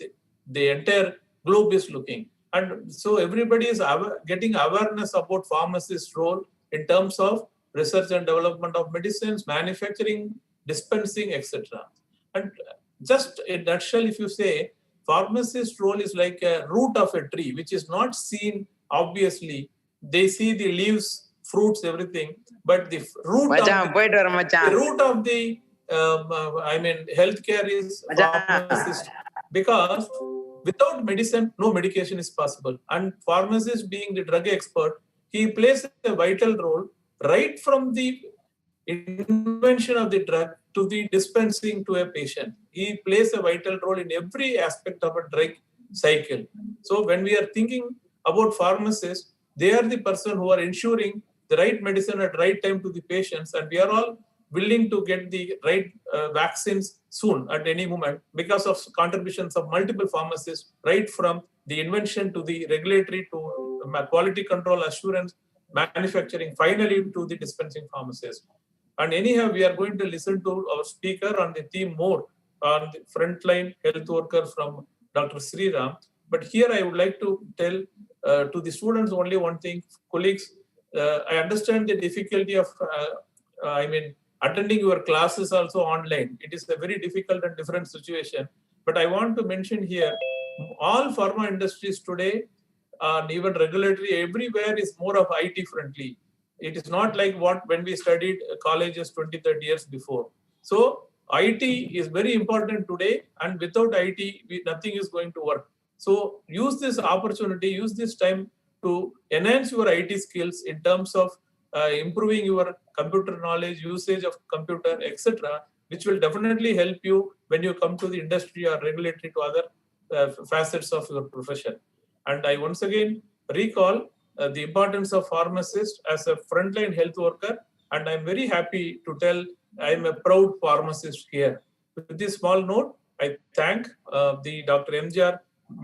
the entire globe is looking. And so everybody is getting awareness about pharmacists' role in terms of research and development of medicines, manufacturing, dispensing, etc. And just in a nutshell, if you say, pharmacist's role is like a root of a tree, which is not seen obviously. They see the leaves, fruits, everything, but the root of the healthcare is pharmacist, because without medicine, no medication is possible. And pharmacist, being the drug expert, he plays a vital role right from the invention of the drug to the dispensing to a patient. He plays a vital role in every aspect of a drug cycle. So when we are thinking about pharmacists, they are the person who are ensuring the right medicine at right time to the patients, and we are all willing to get the right vaccines soon at any moment because of contributions of multiple pharmacists, right from the invention to the regulatory to quality control assurance, manufacturing, finally to the dispensing pharmacists. And anyhow, we are going to listen to our speaker on the theme more on the frontline health worker from Dr. Sriram. But here I would like to tell to the students only one thing, colleagues. I understand the difficulty of, attending your classes also online. It is a very difficult and different situation. But I want to mention here, all pharma industries today, and even regulatory everywhere, is more of IT friendly. It is not like when we studied colleges 20, 30 years before. So IT is very important today, and without IT, nothing is going to work. So use this opportunity, use this time to enhance your IT skills in terms of improving your computer knowledge, usage of computer, etc., which will definitely help you when you come to the industry or regulatory to other facets of your profession. And I once again recall the importance of pharmacist as a frontline health worker, and I'm very happy to tell I'm a proud pharmacist here. With this small note, I thank the Dr.M.G.R.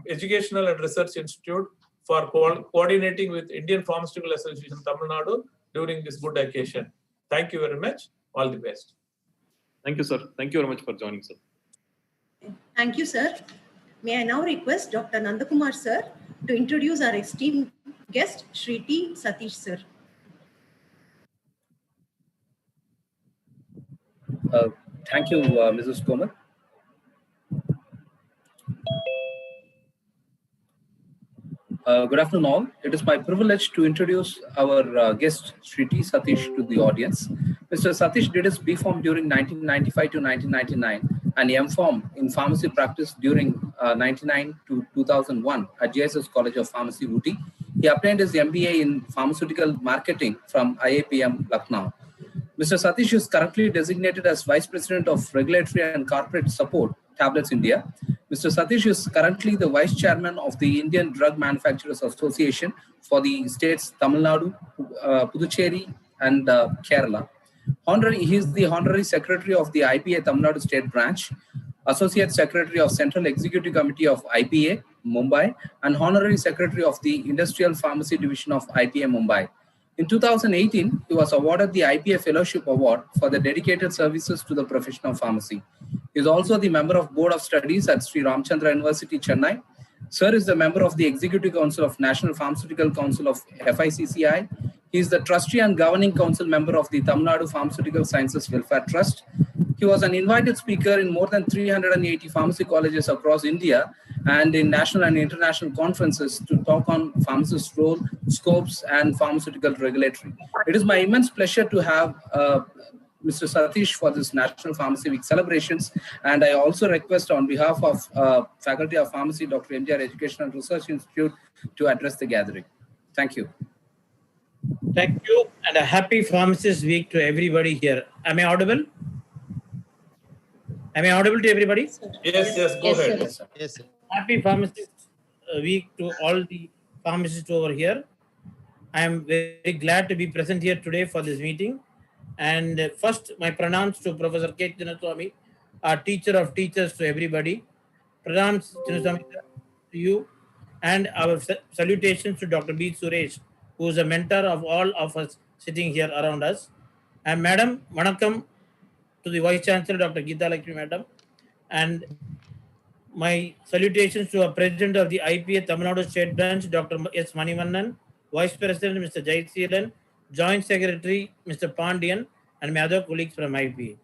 Educational and Research Institute for coordinating with Indian Pharmaceutical Association Tamilnadu during this good occasion. Thank you very much. All the best. Thank you, sir. Thank you very much for joining, sir. Thank you, sir. May I now request Dr. Nandakumar, sir, to introduce our esteemed guest, Shri T. Satish, sir. Thank you, Mrs. Komal. Good afternoon, all. It is my privilege to introduce our guest, Shri T. Satish, to the audience. Mr. Satish did his B.Pharm during 1995 to 1999 and M.Pharm in pharmacy practice during 1999 to 2001 at JSS College of Pharmacy, Ooty. He obtained his MBA in pharmaceutical marketing from IIPM, Lucknow. Mr. Satish is currently designated as Vice President of Regulatory and Corporate Support, Tablets India. Mr. Satish is currently the Vice Chairman of the Indian Drug Manufacturers Association for the states Tamilnadu, Puducherry, and Kerala. He is the Honorary Secretary of the IPA Tamilnadu State Branch, Associate Secretary of Central Executive Committee of IPA, Mumbai, and Honorary Secretary of the Industrial Pharmacy Division of IPA, Mumbai. In 2018, he was awarded the IPA Fellowship Award for the dedicated services to the profession of pharmacy. He is also the member of Board of Studies at Sri Ramchandra University, Chennai. Sir is the member of the Executive Council of National Pharmaceutical Council of FICCI. He is the Trustee and Governing Council member of the Tamil Nadu Pharmaceutical Sciences Welfare Trust. He was an invited speaker in more than 380 pharmacy colleges across India and in national and international conferences to talk on pharmacist role, scopes, and pharmaceutical regulatory. It is my immense pleasure to have Mr. Satish for this National Pharmacy Week celebrations. And I also request on behalf of Faculty of Pharmacy, Dr. M.G.R. Education and Research Institute to address the gathering. Thank you. Thank you, and a happy Pharmacist Week to everybody here. Am I audible? Am I audible to everybody? Yes, go ahead. Yes, sir. Yes, sir. Happy Pharmacist Week to all the pharmacists over here. I am very glad to be present here today for this meeting. And first, my pranams to Professor K. Chinnaswamy, our teacher of teachers to everybody. Pranams Chinnaswamy to you, and our salutations to Dr. B. Suresh, who is a mentor of all of us sitting here around us. And Madam, Vanakkam to the Vice Chancellor, Dr. Geeta Lakshmi Madam, and my salutations to our President of the IPA Tamilnadu State Branch, Dr. S. Manivannan, Vice President, Mr. Jaiseelan, Joint Secretary, Mr. Pandian, and my other colleagues from IPA.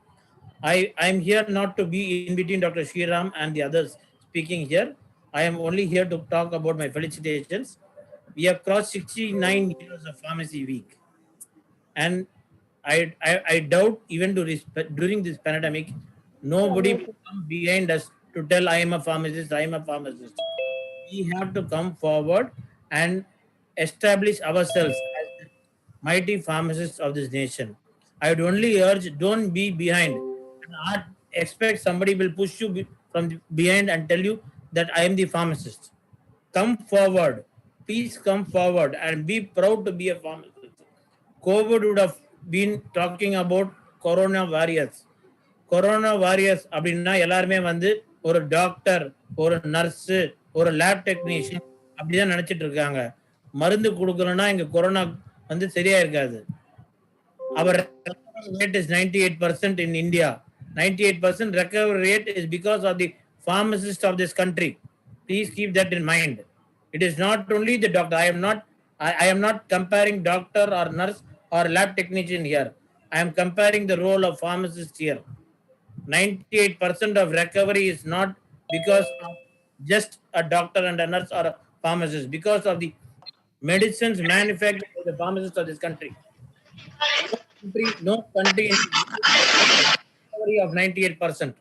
I am here not to be in between Dr. Sriram and the others speaking here. I am only here to talk about my felicitations. We have crossed 69 years of Pharmacy Week. And I doubt even during this pandemic, nobody will come behind us to tell I am a pharmacist, I am a pharmacist. We have to come forward and establish ourselves as the mighty pharmacists of this nation. I would only urge, don't be behind and not expect somebody will push you from behind and tell you that I am the pharmacist. Come forward. Please come forward and be proud to be a pharmacist. COVID would have been talking about Corona warriors. Corona warriors அப்படின்னா எல்லாருமே வந்து ஒரு doctor, ஒரு nurse, ஒரு lab technician அப்படிதான் நினைச்சிட்டு இருக்காங்க. மருந்து கொடுக்கணும்னா இங்க கொரோனா வந்து சரியா இருக்காது. Our recovery rate is 98% in India. 98% recovery rate is because of the pharmacists of this country. Please keep that in mind. It is not only the doctor. I am not comparing doctor or nurse or lab technician here. I am comparing the role of pharmacist here. 98% of recovery is not because of just a doctor and a nurse or a pharmacist, because of the medicines manufactured by the pharmacists of this country. No country in recovery of 98%.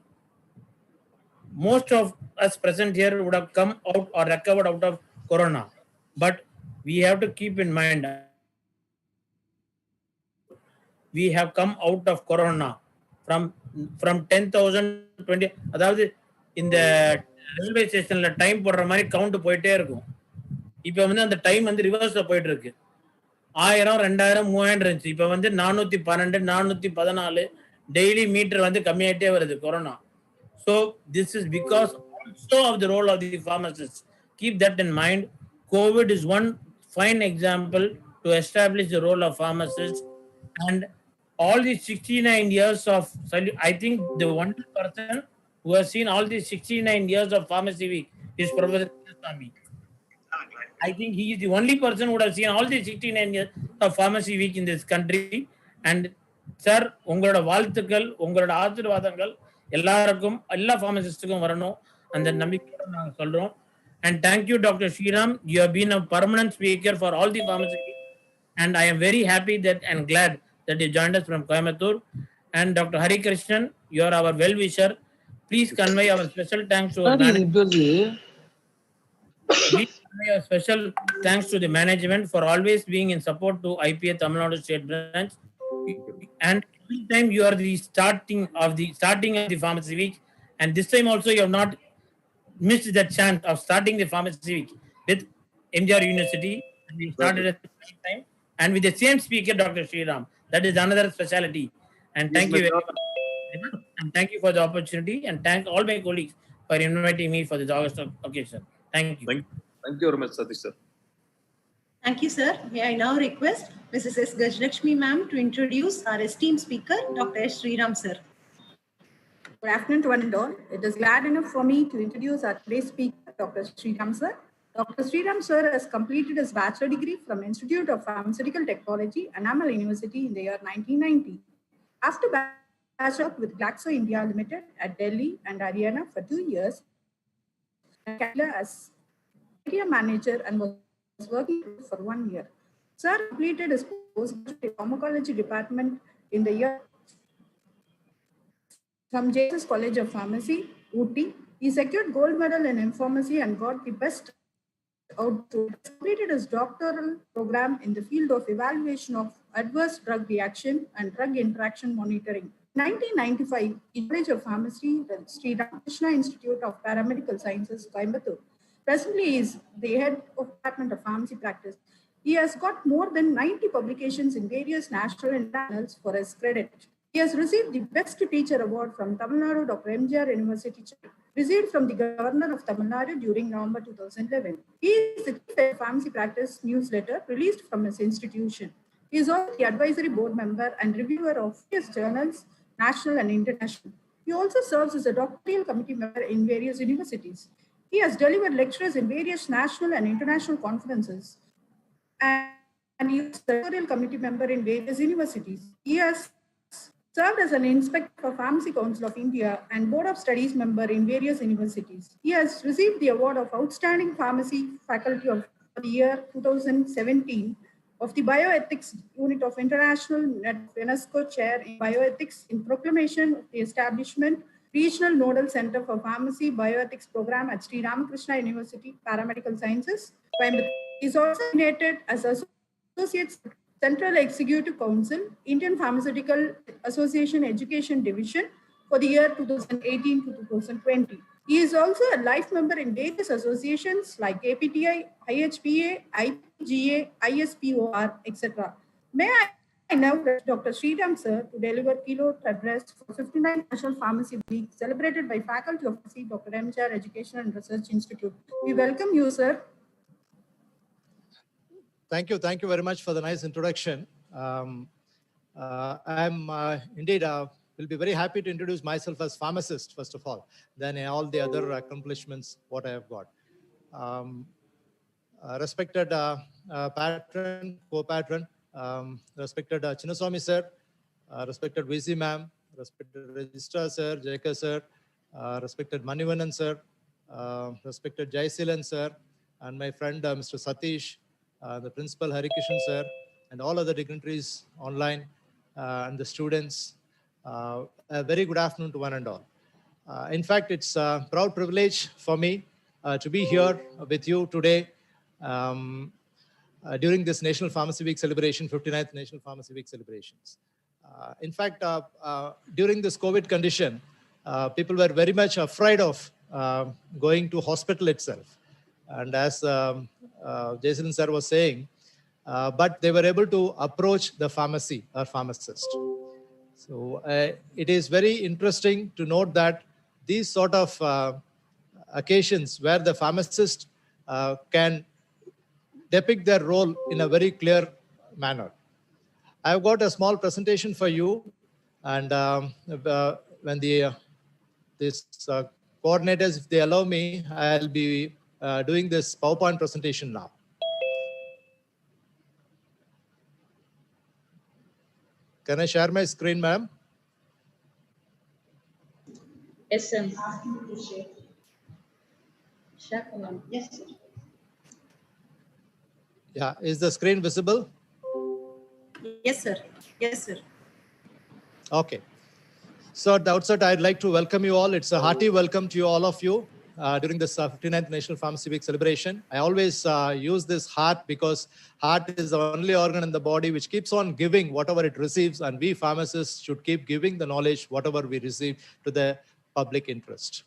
Most of us present here would have come out or recovered out of Corona. But we have to keep in mind, we have come out of Corona from 10,000 20. அதாவது இந்த railway ஸ்டேஷன்ல time போடுற மாதிரி count போயிட்டே இருக்கும். இப்போ வந்து அந்த டைம் வந்து ரிவர்ஸ்ல போயிட்டு இருக்கு. 1000, 2000, 3000 இருந்துச்சு. இப்போ வந்து 412, 414 டெய்லி மீட்டர் வந்து கம்மியாயிட்டே வருது corona. So this is because also of the role of the pharmacists. Keep that in mind. COVID is one fine example to establish the role of pharmacists. And all these 69 years of, I think the only person who has seen all these 69 years of Pharmacy Week is Professor Swami. I think he is the only person who would have seen all these 69 years of Pharmacy Week in this country. And sir, உங்களோட வாழ்த்துக்கள், உங்களோட ஆசீர்வாதங்கள் எல்லாருக்கும், எல்லா pharmacists-க்கும் வரணும். அந்த நம்பிக்கையோட நாங்க சொல்றோம். And thank you, Dr. Sriram. You have been a permanent speaker for all the Pharmacy Week. And I am very happy that and glad that you joined us from Coimbatore. And Dr. Hari Krishnan, you are our well-wisher. Please convey our special thanks to our management. Please convey our special thanks to the management for always being in support to IPA Tamilnadu State Branch. And every time you are the starting of the Pharmacy Week, and this time also you have not missed that chance of starting the Pharmacy Week with M.G.R. University. And we started at the same time. And with the same speaker, Dr. Sriram. That is another specialty. And thank you very much. And thank you for the opportunity. And thank all my colleagues for inviting me for this August occasion. Thank you. Thank you very much, Satish sir. Thank you, sir. May I now request Mrs. S. Gajlakshmi ma'am to introduce our esteemed speaker, Dr. S. Sriram sir. Good afternoon to one and all. It is glad enough for me to introduce our today's speaker, Dr. Sriram sir. Dr. Sriram sir has completed his bachelor degree from Institute of Pharmaceutical Technology, Annamal University in the year 1990. After bachelor with Glaxo India Limited at Delhi and Haryana for 2 years, as area manager and was working for 1 year. Sir completed his postgraduate pharmacology department in the year from JSS College of Pharmacy, Ooty. He secured gold medal in pharmacy and got the best out to completed his doctoral program in the field of evaluation of adverse drug reaction and drug interaction monitoring. In 1995, in College of Pharmacy, the Sri Ramakrishna Institute of Paramedical Sciences, Coimbatore. Presently, he is the head of Department of Pharmacy Practice. He has got more than 90 publications in various national and journals for his credit. He has received the Best Teacher Award from Tamilnadu Dr.M.G.R. University, received from the Governor of Tamil Nadu during November 2011. He is the chief of Pharmacy Practice newsletter released from his institution. He is also the advisory board member and reviewer of various journals, national and international. He also serves as a doctoral committee member in various universities. He has delivered lectures in various national and international conferences, and he is a doctoral committee member in various universities. He has served as an inspector for Pharmacy Council of India and Board of Studies member in various universities. He has received the award of Outstanding Pharmacy Faculty of the year 2017 of the Bioethics Unit of International UNESCO Chair in Bioethics in proclamation of the establishment Regional Nodal Center for Pharmacy Bioethics Program at Sri Ramakrishna University, Paramedical Sciences, Coimbatore. He is also nominated as Associate Central Executive Council, Indian Pharmaceutical Association Education Division for the year 2018 to 2020. He is also a life member in various associations like APTI, IHPA, IPGA, ISPOR, etc. May I now request Dr. Sridham sir to deliver keynote address for 59th National Pharmacy Week celebrated by Faculty of Pharmacy, Dr.M.G.R. Education and Research Institute. We welcome you, sir. Thank you very much for the nice introduction. I'm indeed will be very happy to introduce myself as pharmacist, first of all, then all the other accomplishments what I have got. Respected patron, co-patron, respected Chinnaswamy sir, respected VC ma'am, respected Registrar sir, Jayaka sir, respected Manivanan sir, respected Jayasilan sir, and my friend Mr. Satish, the principal Harikishan sir, and all other dignitaries online, and the students. A very good afternoon to one and all. In fact, it's a proud privilege for me to be here with you today during this National Pharmacy Week celebration, 59th National Pharmacy Week celebrations. In fact, during this COVID condition, people were very much afraid of going to hospital itself. And as Jason sir was saying, but they were able to approach the pharmacy or pharmacist. So it is very interesting to note that these sort of occasions where the pharmacist can depict their role in a very clear manner. I've got a small presentation for you, and when these coordinators, if they allow me, I'll be doing this PowerPoint presentation now. Can I share my screen, ma'am? Yes, sir. Yes, sir. Yeah, is the screen visible? Yes, sir. Yes, sir. Okay. So at the outset, I'd like to welcome you all. It's a hearty welcome to you, all of you, during this 59th National Pharmacy Week celebration. I always use this heart because heart is the only organ in the body which keeps on giving whatever it receives, and we pharmacists should keep giving the knowledge, whatever we receive, to the public interest.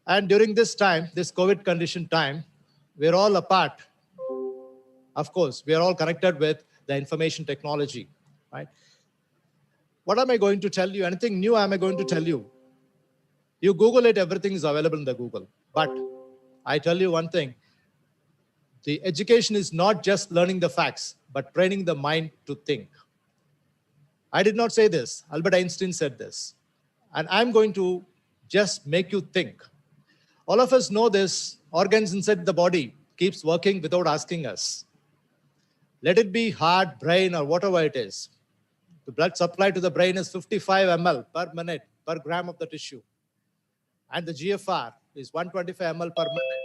And during this time, this COVID condition time, we're all apart. Of course, we are all connected with the information technology, right? What am I going to tell you? Anything new am I going to tell you? You Google it, everything is available in the Google. But I tell you one thing, the education is not just learning the facts, but training the mind to think. I did not say this. Albert Einstein said this. And I'm going to just make you think. All of us know this, organs inside the body keeps working without asking us. Let it be heart, brain, or whatever it is. The blood supply to the brain is 55 ml per minute per gram of the tissue. And the GFR is 125 ml per minute.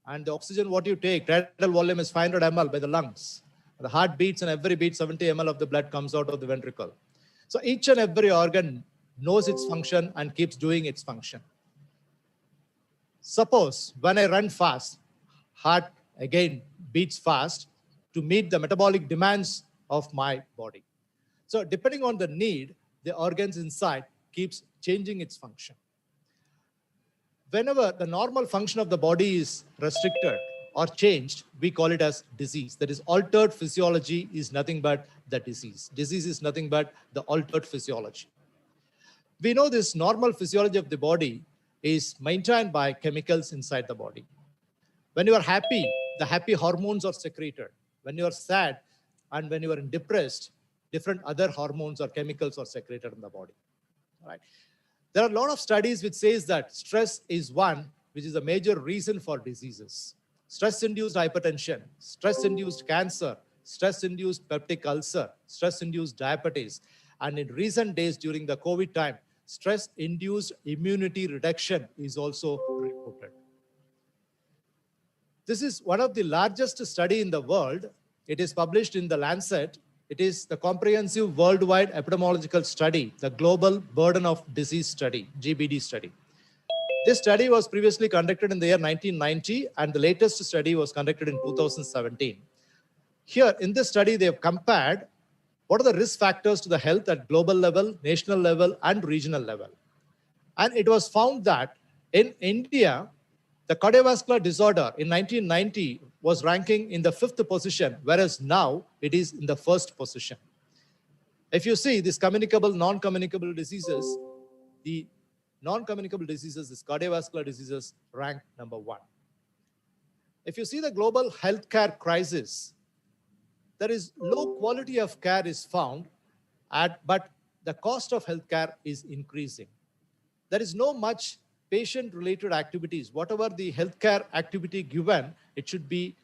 And the oxygen what you take, tidal volume is 500 ml by the lungs. The heart beats, and every beat 70 ml of the blood comes out of the ventricle. So each and every organ knows its function and keeps doing its function. Suppose when I run fast, heart again beats fast to meet the metabolic demands of my body. So depending on the need, the organs inside keeps changing its function. Whenever the normal function of the body is restricted or changed, we call it as disease. That is, altered physiology is nothing but the disease. Disease is nothing but the altered physiology. We know this normal physiology of the body is maintained by chemicals inside the body. When you are happy, the happy hormones are secreted. When you are sad and when you are depressed, different other hormones or chemicals are secreted in the body. All right. There are a lot of studies which says that stress is one which is a major reason for diseases. Stress-induced hypertension, stress-induced cancer, stress-induced peptic ulcer, stress-induced diabetes. And in recent days during the COVID time, stress-induced immunity reduction is also reported. This is one of the largest study in the world. It is published in the Lancet. It is the comprehensive worldwide epidemiological study, the Global Burden of Disease Study, GBD study. This study was previously conducted in the year 1990, and the latest study was conducted in 2017. Here, in this study, they have compared what are the risk factors to the health at global level, national level, and regional level. And it was found that in India, the cardiovascular disorder in 1990 was ranking in the 5th position, whereas now it is in the 1st position. If you see these communicable, non-communicable diseases, the non-communicable diseases, these cardiovascular diseases rank number 1. If you see the global healthcare crisis, there is low quality of care is found, but the cost of healthcare is increasing. There is no much patient-related activities. Whatever the healthcare activity given, it should be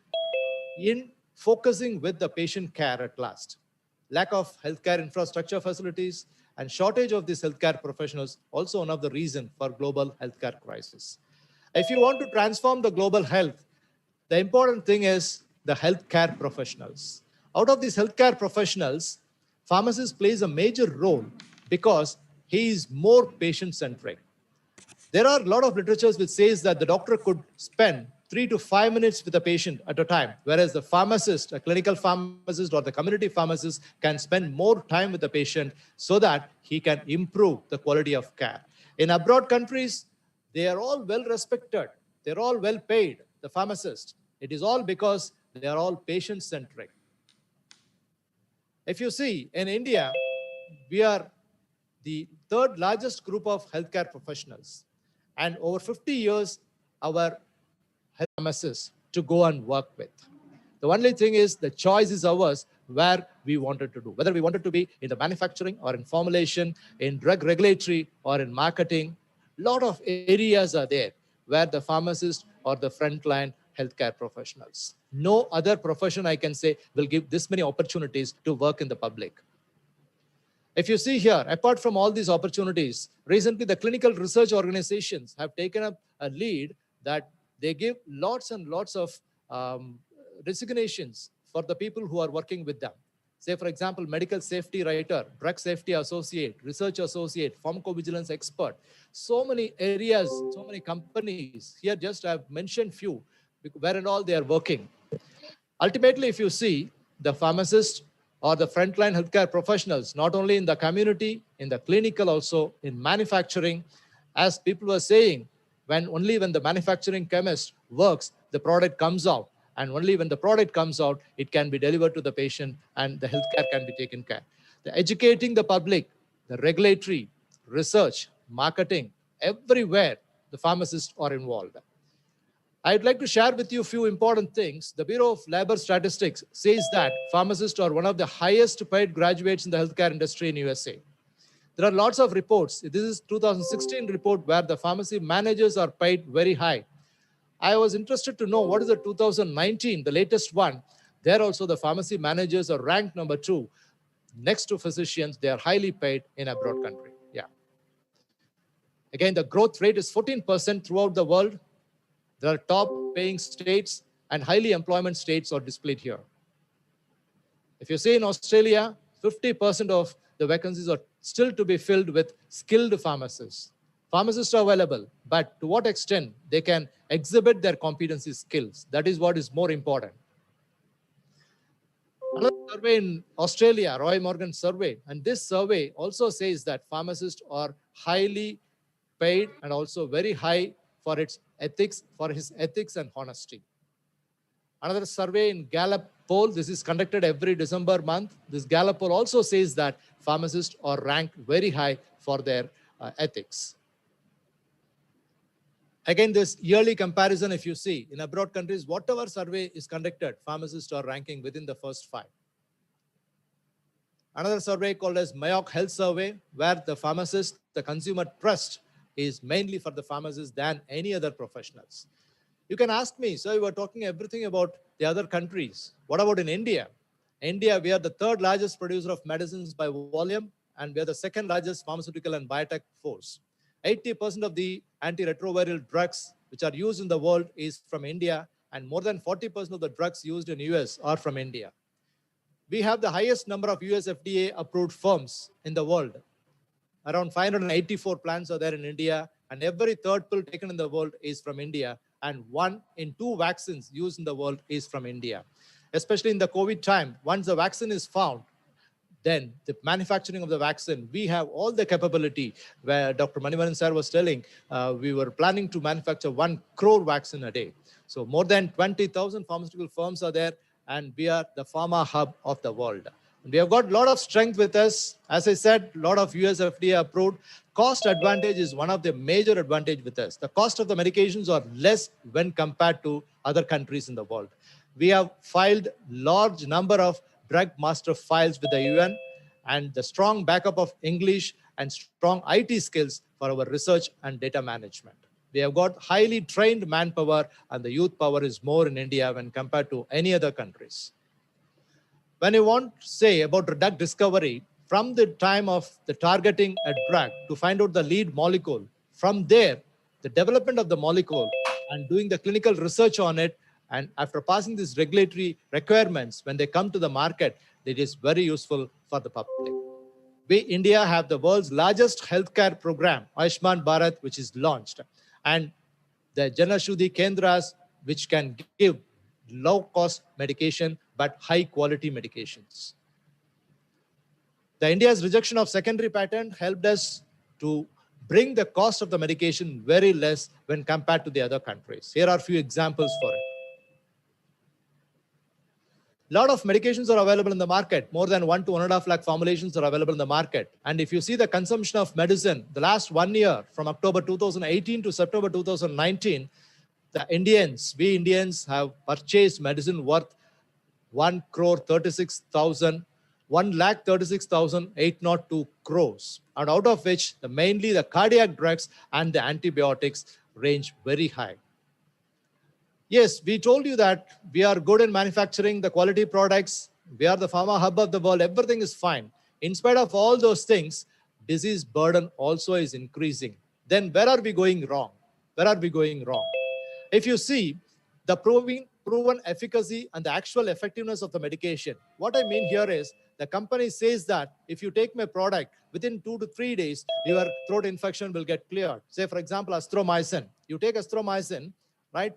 in focusing with the patient care at last. Lack of healthcare infrastructure facilities and shortage of these healthcare professionals also one of the reasons for global healthcare crisis. If you want to transform the global health, the important thing is the healthcare professionals. Out of these healthcare professionals, pharmacist plays a major role because he is more patient-centric. There are a lot of literatures which says that the doctor could spend 3 to 5 minutes with a patient at a time, whereas the pharmacist, a clinical pharmacist or the community pharmacist can spend more time with the patient so that he can improve the quality of care. In abroad countries, they are all well respected. They're all well paid, the pharmacists. It is all because they are all patient-centric. If you see, in India, we are the 3rd largest group of healthcare professionals. And over 50 years, our pharmacists to go and work with. The only thing is the choice is ours where we wanted to do, whether we wanted to be in the manufacturing or in formulation, in drug regulatory or in marketing. A lot of areas are there where the pharmacist or the frontline healthcare professionals. No other profession, I can say, will give this many opportunities to work in the public. If you see here, apart from all these opportunities, recently the clinical research organizations have taken up a lead that they give lots and lots of designations for the people who are working with them. Say, for example, medical safety writer, drug safety associate, research associate, pharmacovigilance expert. So many areas, so many companies. Here just I've mentioned few, where and all they are working. Ultimately, if you see, the pharmacist or the frontline healthcare professionals, not only in the community, in the clinical also, in manufacturing, as people were saying, only when the manufacturing chemist works, the product comes out. And only when the product comes out, it can be delivered to the patient and the healthcare can be taken care. The educating the public, the regulatory, research, marketing, everywhere the pharmacists are involved. I'd like to share with you a few important things. The Bureau of Labor Statistics says that pharmacists are one of the highest paid graduates in the healthcare industry in USA. There are lots of reports. This is 2016 report where the pharmacy managers are paid very high. I was interested to know what is the 2019, the latest one. There also the pharmacy managers are ranked number 2. Next to physicians, they are highly paid in a broad country. Yeah. Again, the growth rate is 14% throughout the world. There are top paying states and highly employment states are displayed here. If you see in Australia, 50% of the vacancies are still to be filled with skilled pharmacists. Pharmacists are available, but to what extent they can exhibit their competency skills? That is what is more important. Another survey in Australia, Roy Morgan survey, and this survey also says that pharmacists are highly paid and also very high for his ethics and honesty. Another survey in Gallup poll, this is conducted every December month. This Gallup poll also says that pharmacists are ranked very high for their ethics. Again, this yearly comparison, if you see, in abroad countries, whatever survey is conducted, pharmacists are ranking within the first 5. Another survey called as Mayock Health Survey, where the pharmacist, the consumer trust is mainly for the pharmacist than any other professionals. You can ask me, so you were talking everything about the other countries. What about in India? India, we are the 3rd largest producer of medicines by volume, and we are the 2nd largest pharmaceutical and biotech force. 80% of the antiretroviral drugs which are used in the world is from India, and more than 40% of the drugs used in US are from India. We have the highest number of US FDA approved firms in the world. Around 584 plants are there in India, and every 3rd pill taken in the world is from India, and 1 in 2 vaccines used in the world is from India. Especially in the COVID time, once the vaccine is found, then the manufacturing of the vaccine, we have all the capability where Dr. Manivaran sir was telling, we were planning to manufacture 1 crore vaccine a day. So more than 20,000 pharmaceutical firms are there, and we are the pharma hub of the world. We have got a lot of strength with us. As I said, a lot of US FDA approved. Cost advantage is one of the major advantage with us. The cost of the medications are less when compared to other countries in the world. We have filed large number of drug master files with the UN, and the strong backup of English and strong IT skills for our research and data management. We have got highly trained manpower, and the youth power is more in India when compared to any other countries. When you want to say about drug discovery, from the time of the targeting a drug to find out the lead molecule, from there, the development of the molecule and doing the clinical research on it, and after passing these regulatory requirements, when they come to the market, it is very useful for the public. We, India, have the world's largest healthcare program, Ayushman Bharat, which is launched, and the Jana Shuddhi Kendras, which can give low-cost medication, but high-quality medications. The India's rejection of secondary patent helped us to bring the cost of the medication very less when compared to the other countries. Here are a few examples for it. A lot of medications are available in the market. More than 1 to 1.5 lakh formulations are available in the market. And if you see the consumption of medicine, the last 1 year, from October 2018 to September 2019, we Indians have purchased medicine worth 1,36,802 crores. And out of which, mainly the cardiac drugs and the antibiotics range very high. Yes, we told you that we are good in manufacturing the quality products. We are the pharma hub of the world. Everything is fine. In spite of all those things, disease burden also is increasing. Then where are we going wrong? Where are we going wrong? If you see the proven efficacy and the actual effectiveness of the medication, what I mean here is the company says that if you take my product, within 2 to 3 days, your throat infection will get cleared. Say, for example, azithromycin. You take azithromycin, right?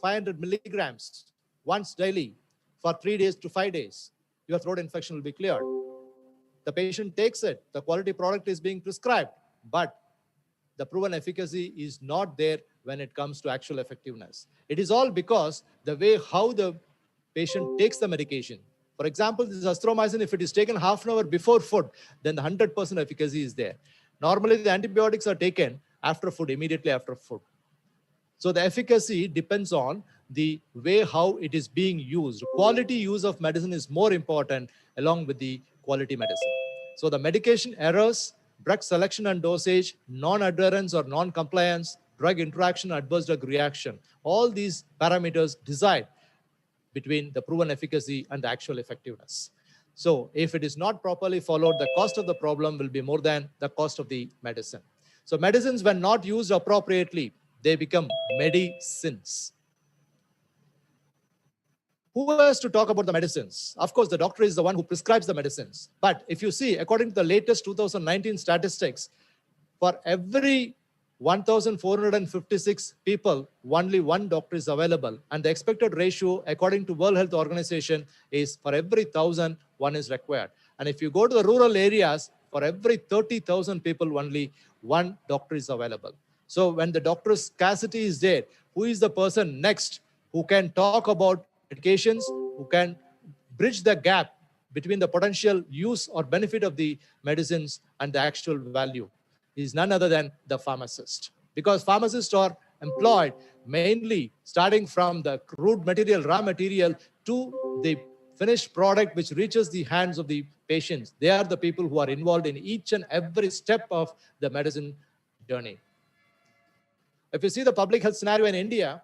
500 milligrams once daily for 3 days to 5 days, your throat infection will be cleared. The patient takes it. The quality product is being prescribed, but the proven efficacy is not there when it comes to actual effectiveness. It is all because the way how the patient takes the medication. For example, this azithromycin, if it is taken half an hour before food, then the 100% efficacy is there. Normally, the antibiotics are taken after food, immediately after food. So the efficacy depends on the way how it is being used. Quality use of medicine is more important along with the quality medicine. So the medication errors, drug selection and dosage, non-adherence or non-compliance, drug interaction, adverse drug reaction, all these parameters decide between the proven efficacy and the actual effectiveness. So if it is not properly followed, the cost of the problem will be more than the cost of the medicine. So medicines, when not used appropriately, they become medicines. Who has to talk about the medicines? Of course, the doctor is the one who prescribes the medicines. But if you see, according to the latest 2019 statistics, for every 1,456 people, only one doctor is available. And the expected ratio, according to World Health Organization, is for every 1,000, one is required. And if you go to the rural areas, for every 30,000 people, only one doctor is available. So when the doctor's scarcity is there, who is the person next who can talk about medications, who can bridge the gap between the potential use or benefit of the medicines and the actual value? Is none other than the pharmacist. Because pharmacists are employed mainly starting from the crude material, raw material, to the finished product which reaches the hands of the patients. They are the people who are involved in each and every step of the medicine journey. If you see the public health scenario in India,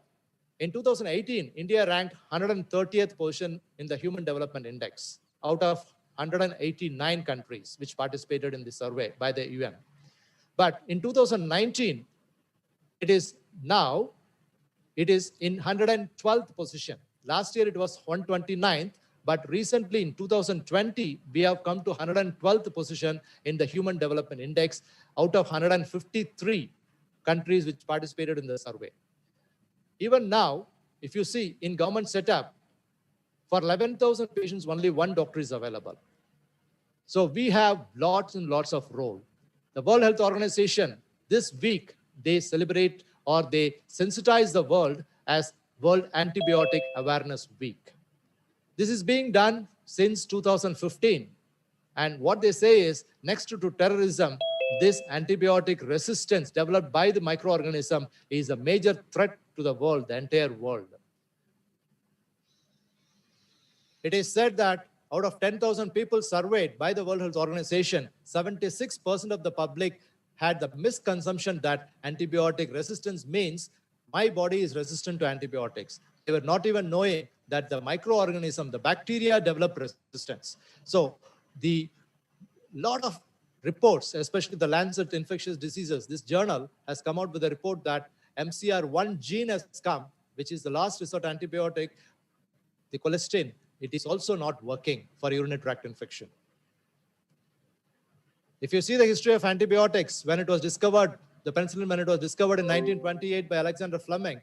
in 2018, India ranked 130th position in the Human Development Index out of 189 countries which participated in the survey by the UN. But in 2019, it is in 112th position. Last year, it was 129th. But recently, in 2020, we have come to 112th position in the Human Development Index out of 153 countries which participated in the survey. Even now, if you see in government setup, for 11,000 patients, only one doctor is available. So we have lots and lots of role. The World Health Organization, this week, they celebrate or they sensitize the world as World Antibiotic Awareness Week. This is being done since 2015. And what they say is, next to terrorism, this antibiotic resistance developed by the microorganism is a major threat to the world, the entire world. It is said that out of 10,000 people surveyed by the World Health Organization, 76% of the public had the misconception that antibiotic resistance means my body is resistant to antibiotics. They were not even knowing that the microorganism, the bacteria, develop resistance. So the lot of reports, especially the Lancet Infectious Diseases, this journal has come out with a report that MCR1 gene has come, which is the last resort antibiotic, the colistin. It is also not working for urinary tract infection. If you see the history of antibiotics, when it was discovered, the penicillin, when it was discovered in 1928 by Alexander Fleming,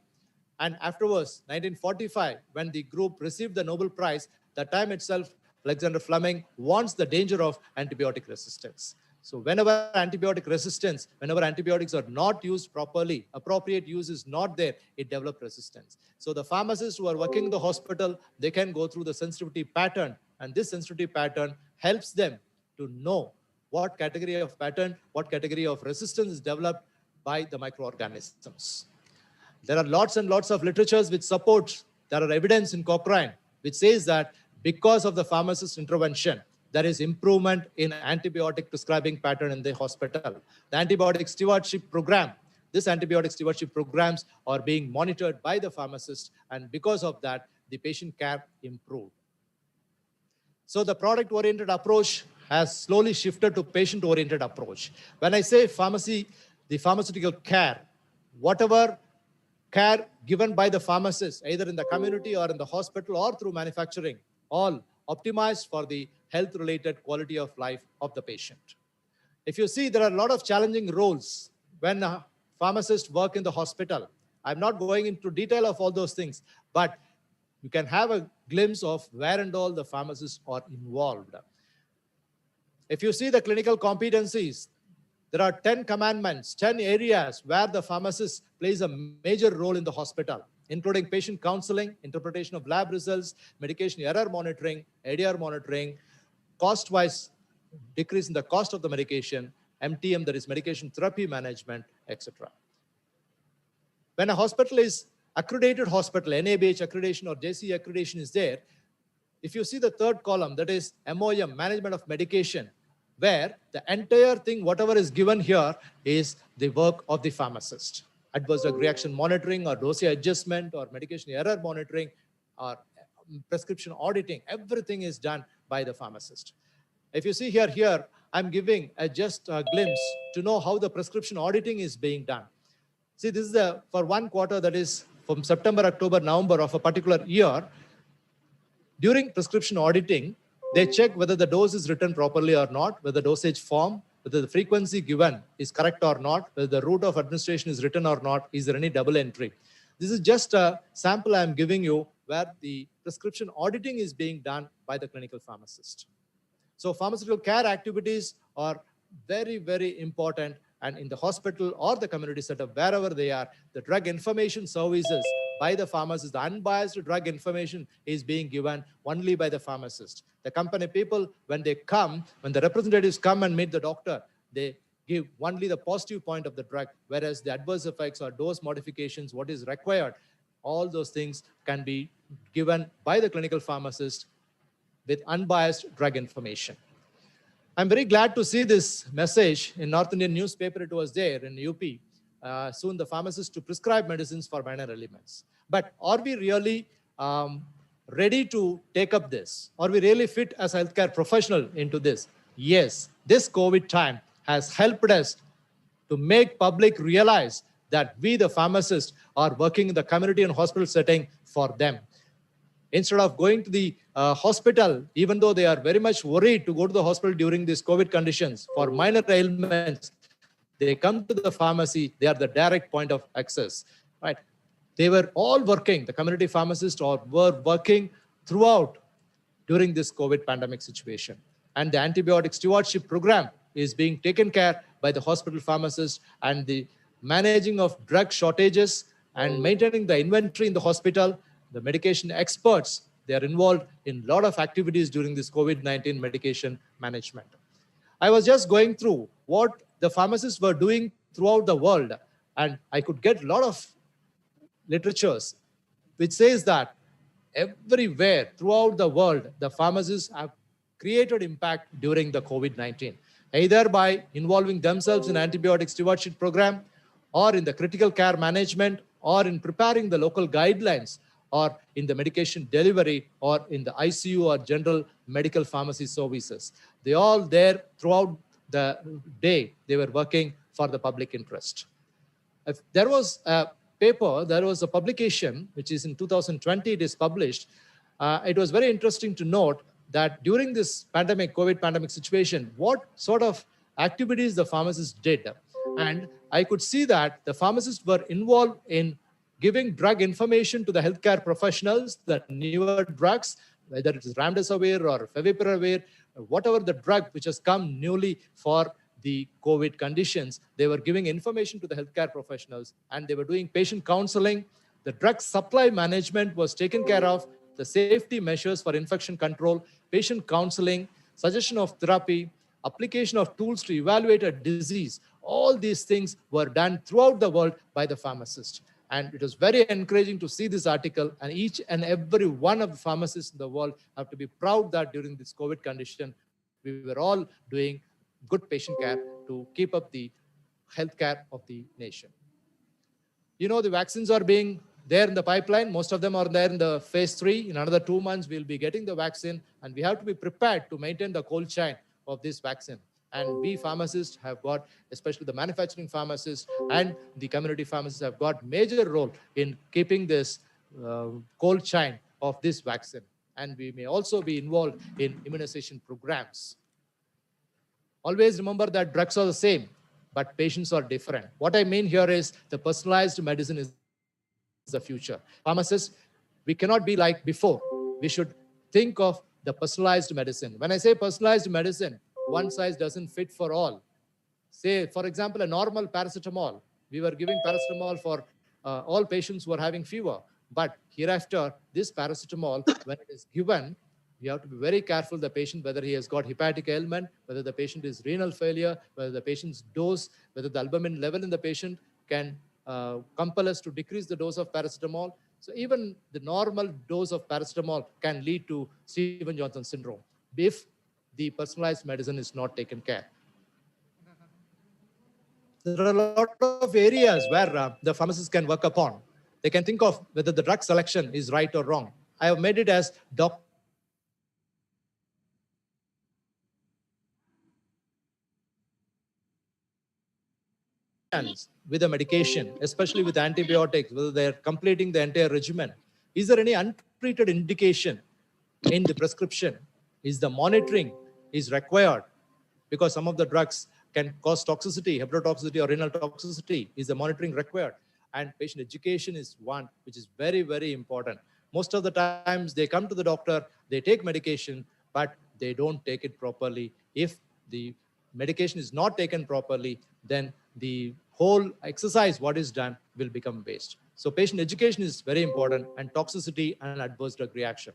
and afterwards, 1945, when the group received the Nobel Prize, that time itself, Alexander Fleming warns the danger of antibiotic resistance. So whenever antibiotic resistance, whenever antibiotics are not used properly, appropriate use is not there, it develops resistance. So the pharmacists who are working in the hospital, they can go through the sensitivity pattern, and this sensitivity pattern helps them to know what category of pattern, what category of resistance is developed by the microorganisms. There are lots and lots of literatures which support, there are evidence in Cochrane, which says that because of the pharmacist intervention, there is improvement in antibiotic prescribing pattern in the hospital. The antibiotic stewardship program, this antibiotic stewardship programs are being monitored by the pharmacist, and because of that, the patient care improved. So the product-oriented approach has slowly shifted to patient-oriented approach. When I say pharmacy, the pharmaceutical care, whatever care given by the pharmacist, either in the community or in the hospital or through manufacturing, all optimized for the health-related quality of life of the patient. If you see, there are a lot of challenging roles when pharmacists work in the hospital. I'm not going into detail of all those things, but you can have a glimpse of where and all the pharmacists are involved. If you see the clinical competencies, there are 10 commandments, 10 areas where the pharmacist plays a major role in the hospital, including patient counseling, interpretation of lab results, medication error monitoring, ADR monitoring, cost-wise decrease in the cost of the medication, MTM, that is medication therapy management, etc. When a hospital is accredited hospital, NABH accreditation or JC accreditation is there, if you see the third column, that is MOM, management of medication, where the entire thing, whatever is given here, is the work of the pharmacist. Adverse drug reaction monitoring or dosage adjustment or medication error monitoring or prescription auditing, everything is done by the pharmacist. If you see here, I'm giving just a glimpse to know how the prescription auditing is being done. See, this is for one quarter, that is from September, October, November of a particular year. During prescription auditing, they check whether the dose is written properly or not, whether the dosage form, whether the frequency given is correct or not, whether the route of administration is written or not, is there any double entry. This is just a sample I'm giving you where the prescription auditing is being done by the clinical pharmacist. So pharmaceutical care activities are very, very important. And in the hospital or the community setup, wherever they are, the drug information services by the pharmacist, the unbiased drug information is being given only by the pharmacist. The company people, when they come, when the representatives come and meet the doctor, they give only the positive point of the drug, whereas the adverse effects or dose modifications, what is required, all those things can be given by the clinical pharmacist with unbiased drug information. I'm very glad to see this message in North Indian newspaper. It was there in UP. Soon the pharmacist to prescribe medicines for minor ailments. But are we really ready to take up this? Are we really fit as a healthcare professional into this? Yes, this COVID time has helped us to make public realize that we, the pharmacists, are working in the community and hospital setting for them. Instead of going to the hospital, even though they are very much worried to go to the hospital during these COVID conditions for minor ailments, they come to the pharmacy, they are the direct point of access, right? They were all working, the community pharmacists were working throughout during this COVID pandemic situation. And the antibiotic stewardship program is being taken care by the hospital pharmacist, and the managing of drug shortages and maintaining the inventory in the hospital. The medication experts, they are involved in a lot of activities during this COVID-19 medication management. I was just going through what the pharmacists were doing throughout the world, and I could get a lot of literatures which says that everywhere throughout the world, the pharmacists have created impact during the COVID-19, either by involving themselves in antibiotic stewardship program, or in the critical care management, or in preparing the local guidelines, or in the medication delivery, or in the ICU or general medical pharmacy services. They all there throughout the day, they were working for the public interest. If there was a paper, there was a publication, which is in 2020, it is published. It was very interesting to note that during this pandemic, COVID pandemic situation, what sort of activities the pharmacists did. And I could see that the pharmacists were involved in giving drug information to the healthcare professionals, the newer drugs, whether it is remdesivir or favipiravir, whatever the drug which has come newly for the COVID conditions, they were giving information to the healthcare professionals, and they were doing patient counseling. The drug supply management was taken care of, the safety measures for infection control, patient counseling, suggestion of therapy, application of tools to evaluate a disease. All these things were done throughout the world by the pharmacist. And it was very encouraging to see this article, and each and every one of the pharmacists in the world have to be proud that during this COVID condition, we were all doing good patient care to keep up the healthcare of the nation. You know, the vaccines are being there in the pipeline. Most of them are there in the phase 3. In another 2 months, we'll be getting the vaccine, and we have to be prepared to maintain the cold chain of this vaccine. And we pharmacists have got, especially the manufacturing pharmacists and the community pharmacists, have got major role in keeping this cold chain of this vaccine. And we may also be involved in immunization programs. Always remember that drugs are the same, but patients are different. What I mean here is the personalized medicine is the future. Pharmacists, we cannot be like before. We should think of the personalized medicine. When I say personalized medicine, one size doesn't fit for all. Say, for example, a normal paracetamol. We were giving paracetamol for all patients who are having fever. But hereafter, this paracetamol, when it is given, we have to be very careful, the patient, whether he has got hepatic ailment, whether the patient is renal failure, whether the patient's dose, whether the albumin level in the patient can compel us to decrease the dose of paracetamol. So even the normal dose of paracetamol can lead to Stevens-Johnson syndrome if the personalized medicine is not taken care. There are a lot of areas where the pharmacist can work upon. They can think of whether the drug selection is right or wrong. I have made it as with a medication, especially with antibiotics, whether they're completing the entire regimen. Is there any untreated indication in the prescription is the monitoring is required, because some of the drugs can cause toxicity, hepatotoxicity or renal toxicity. Is the monitoring required? And patient education is one which is very, very important. Most of the times they come to the doctor, they take medication, but they don't take it properly. If the medication is not taken properly, then the whole exercise, what is done, will become waste. So patient education is very important, and toxicity and adverse drug reaction.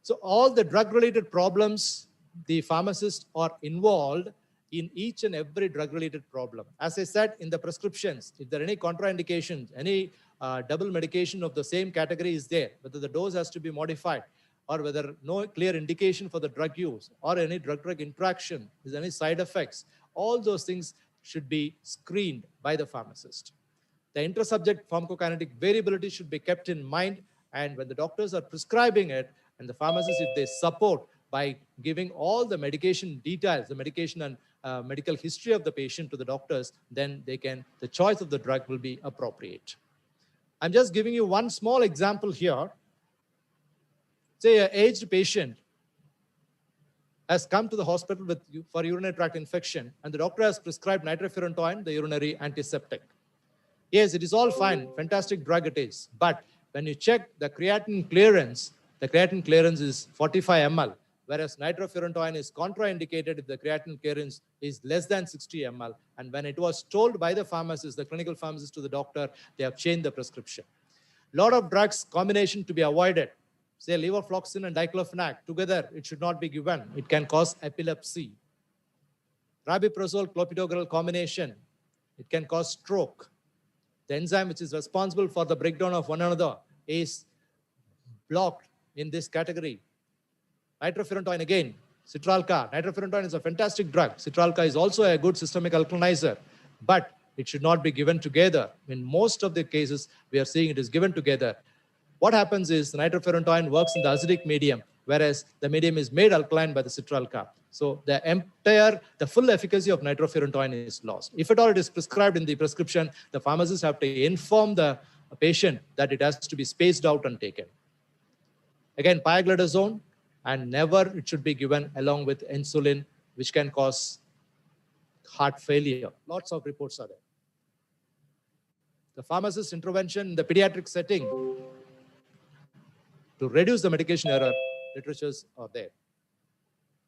So all the drug-related problems, the pharmacists are involved in each and every drug-related problem. As I said, in the prescriptions, if there are any contraindications, any double medication of the same category is there, whether the dose has to be modified, or whether no clear indication for the drug use, or any drug-drug interaction, is there any side effects, all those things should be screened by the pharmacist. The inter-subject pharmacokinetic variability should be kept in mind, and when the doctors are prescribing it, and the pharmacists, if they support by giving all the medication details, the medication and medical history of the patient to the doctors, then the choice of the drug will be appropriate. I'm just giving you one small example here. Say an aged patient has come to the hospital for urinary tract infection, and the doctor has prescribed nitrofurantoin, the urinary antiseptic. Yes, it is all fine, fantastic drug it is, but when you check the creatinine clearance is 45 ml, whereas nitrofurantoin is contraindicated if the creatinine clearance is less than 60 ml. And when it was told by the pharmacist, the clinical pharmacist to the doctor, they have changed the prescription. Lot of drugs combination to be avoided. Say levofloxacin and diclofenac together, it should not be given. It can cause epilepsy. Rabiprazole, clopidogrel combination, it can cause stroke. The enzyme which is responsible for the breakdown of one another is blocked in this category. Nitrofurantoin again, citralca. Nitrofurantoin is a fantastic drug. Citralca is also a good systemic alkalinizer, but it should not be given together. In most of the cases, we are seeing it is given together. What happens is the nitrofurantoin works in the acidic medium, whereas the medium is made alkaline by the citralca. So the full efficacy of nitrofurantoin is lost. If at all it is prescribed in the prescription, the pharmacists have to inform the patient that it has to be spaced out and taken. Again, pioglitazone, and never it should be given along with insulin, which can cause heart failure. Lots of reports are there. The pharmacist intervention in the pediatric setting to reduce the medication error, literatures are there.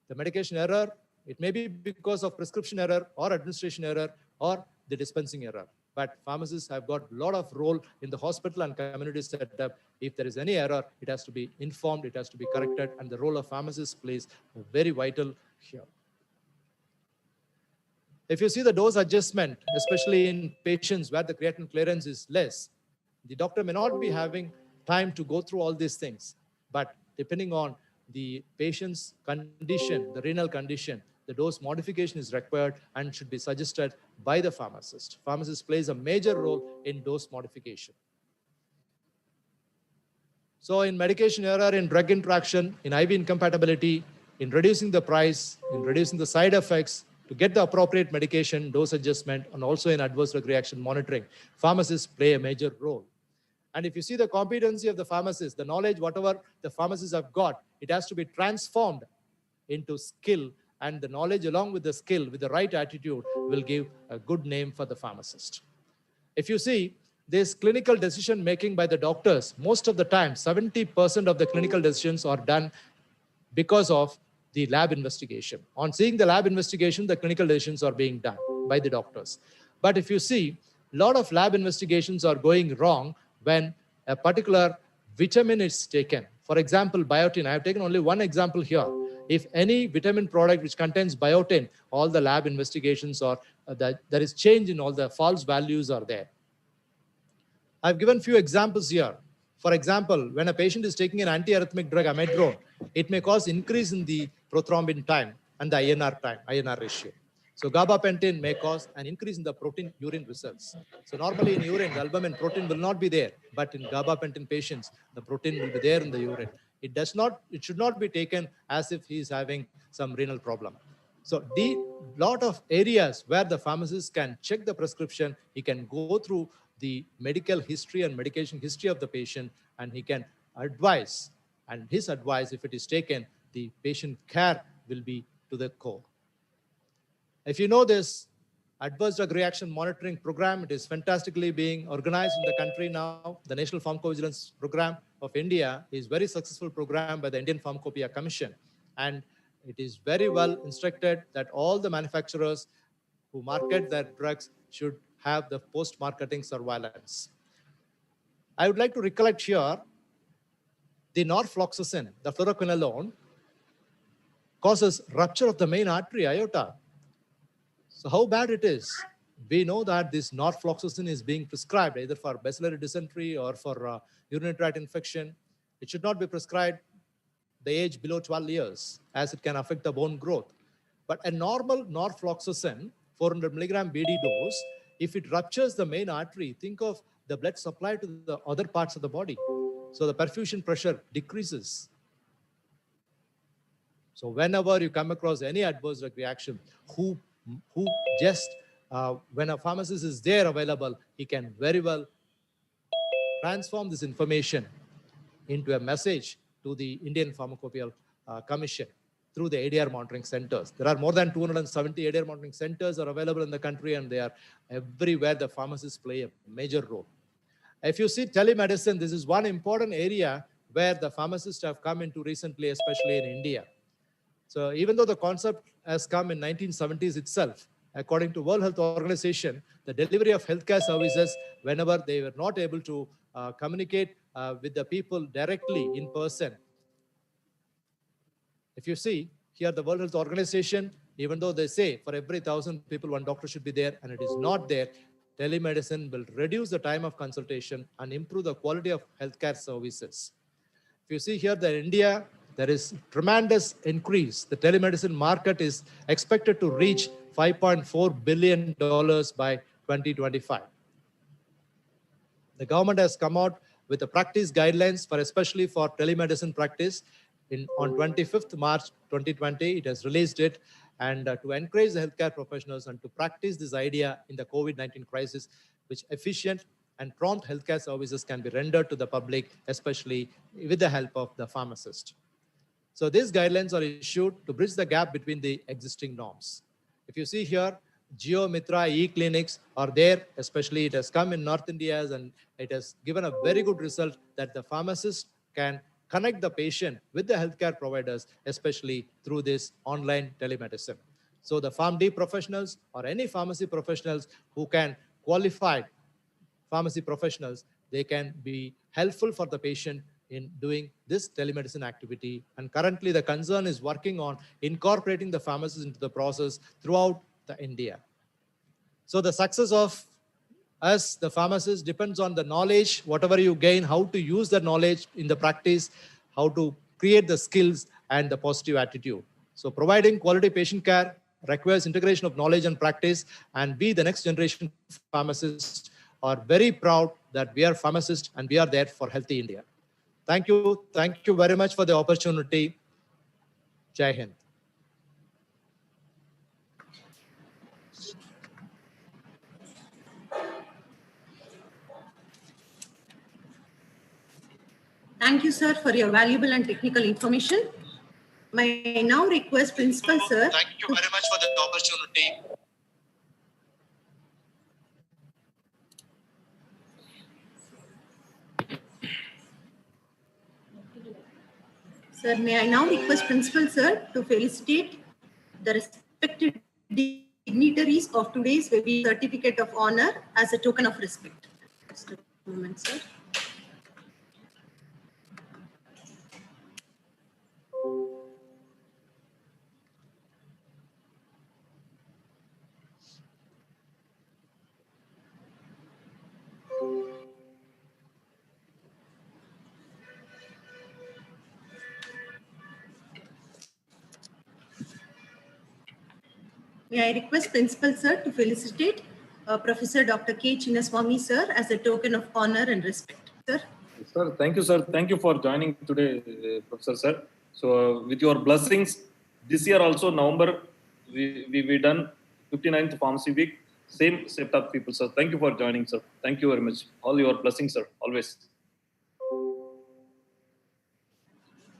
The medication error, it may be because of prescription error or administration error or the dispensing error. But pharmacists have got a lot of role in the hospital and community setup. If there is any error, it has to be informed, it has to be corrected, and the role of pharmacists plays very vital here. If you see the dose adjustment, especially in patients where the creatinine clearance is less, the doctor may not be having time to go through all these things. But depending on the patient's condition, the renal condition, the dose modification is required and should be suggested by the pharmacist. Pharmacist plays a major role in dose modification. So in medication error, in drug interaction, in IV incompatibility, in reducing the price, in reducing the side effects, to get the appropriate medication, dose adjustment, and also in adverse drug reaction monitoring, pharmacists play a major role. And if you see the competency of the pharmacist, the knowledge, whatever the pharmacists have got, it has to be transformed into skill, and the knowledge along with the skill, with the right attitude, will give a good name for the pharmacist. If you see this clinical decision making by the doctors, most of the time, 70% of the clinical decisions are done because of the lab investigation. On seeing the lab investigation, the clinical decisions are being done by the doctors. But if you see, a lot of lab investigations are going wrong when a particular vitamin is taken. For example, biotin. I have taken only one example here. If any vitamin product which contains biotin, all the lab investigations are that there is change in all the false values are there. I've given few examples here. For example, when a patient is taking an antiarrhythmic drug, amiodarone, it may cause increase in the prothrombin time and the INR ratio. So gabapentin may cause an increase in the protein urine results. So normally in urine, the albumin protein will not be there, but in gabapentin patients, the protein will be there in the urine. It should not be taken as if he is having some renal problem. So lot of areas where the pharmacist can check the prescription, he can go through the medical history and medication history of the patient, and he can advise And his advice, if it is taken, the patient care will be to the core. If you know this adverse drug reaction monitoring program, it is fantastically being organized in the country now. The National Pharmacovigilance Program of India is a very successful program by the Indian Pharmacopoeia Commission. And it is very well instructed that all the manufacturers who market their drugs should have the post-marketing surveillance. I would like to recollect here the norfloxacin, the fluoroquinolone, causes rupture of the main artery, aorta. So how bad it is? We know that this norfloxacin is being prescribed either for bacillary dysentery or for urinary tract infection. It should not be prescribed the age below 12 years as it can affect the bone growth. But a normal norfloxacin, 400 milligram BD dose, if it ruptures the main artery, think of the blood supply to the other parts of the body. So the perfusion pressure decreases. So whenever you come across any adverse drug reaction, who just, when a pharmacist is there available, he can very well transform this information into a message to the Indian Pharmacopoeia Commission through the ADR monitoring centers. There are more than 270 ADR monitoring centers are available in the country, and they are everywhere. The pharmacists play a major role. If you see telemedicine, this is one important area where the pharmacists have come into recently, especially in India. So even though the concept has come in 1970s itself, according to World Health Organization, the delivery of healthcare services, whenever they were not able to communicate with the people directly in person. If you see here, the World Health Organization, even though they say for every 1,000 people, one doctor should be there, and it is not there, telemedicine will reduce the time of consultation and improve the quality of healthcare services. If you see here that in India, there is tremendous increase. The telemedicine market is expected to reach $5.4 billion by 2025. The government has come out with the practice guidelines for especially for telemedicine practice. On 25th March 2020, it has released it, and to encourage the healthcare professionals and to practice this idea in the COVID-19 crisis, which efficient and prompt healthcare services can be rendered to the public, especially with the help of the pharmacist. So these guidelines are issued to bridge the gap between the existing norms. If you see here, Geo Mitra e-clinics are there, especially it has come in North India, and it has given a very good result that the pharmacist can connect the patient with the healthcare providers, especially through this online telemedicine. So the PharmD professionals or any pharmacy professionals who can qualify pharmacy professionals, they can be helpful for the patient in doing this telemedicine activity. And currently the concern is working on incorporating the pharmacists into the process throughout India. So the success of us, the pharmacists, depends on the knowledge, whatever you gain, how to use the knowledge in the practice, how to create the skills and the positive attitude. So providing quality patient care requires integration of knowledge and practice, and we, the next generation pharmacists, are very proud that we are pharmacists and we are there for healthy India. Thank you. Thank you very much for the opportunity. Jai Hind. Thank you, sir, for your valuable and technical information. May I now request Principal, sir. Thank you very much for the opportunity. Sir, may I now request Principal, sir, to felicitate the respected dignitaries of today's Webinar Certificate of Honor as a token of respect. Just a moment, sir. May I request Principal, sir, to felicitate Professor Dr. K. Chinnaswamy, sir, as a token of honor and respect. Sir. Sir, thank you, sir. Thank you for joining today, Professor, sir. So with your blessings, this year also, November, we done 59th Pharmacy Week, same set of people, sir. Thank you for joining, sir. Thank you very much. All your blessings, sir, always.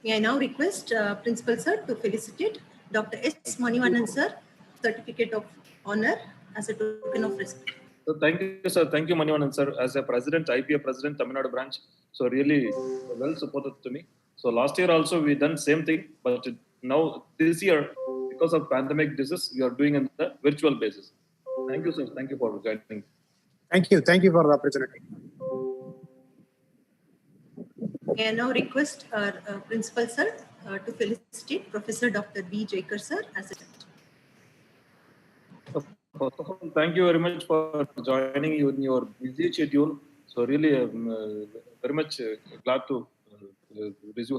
May I now request Principal Sir to felicitate Dr. S. Manivannan Sir, Certificate of Honor as a token of respect. So thank you, sir. Thank you, Manivannan sir. As a president, IPA president, Tamilnadu branch. So really well supported to me. So last year also we done same thing, but now this year, because of pandemic disease, we are doing in the virtual basis. Thank you, sir. Thank you for joining. Thank you. Thank you for the opportunity. May I now request our Principal Sir to felicitate Professor Dr. B.J.R. Sir as a First of all, thank you very much for joining you in your busy schedule. So really, very much glad to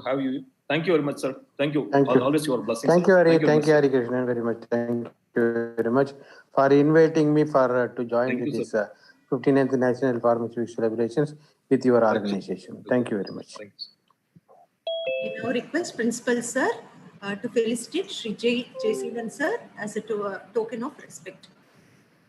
have you. Thank you very much, sir. Thank you. Thank you. Always your blessings. Thank you, Hari. Thank you Hari Krishnan, very much. Thank you very much for inviting me to join with this 59th National Pharmaceutical Celebrations with your organization. Thank you very much. Thanks. I now request Principal Sir to felicitate Shri Jayasilan Sir as a token of respect.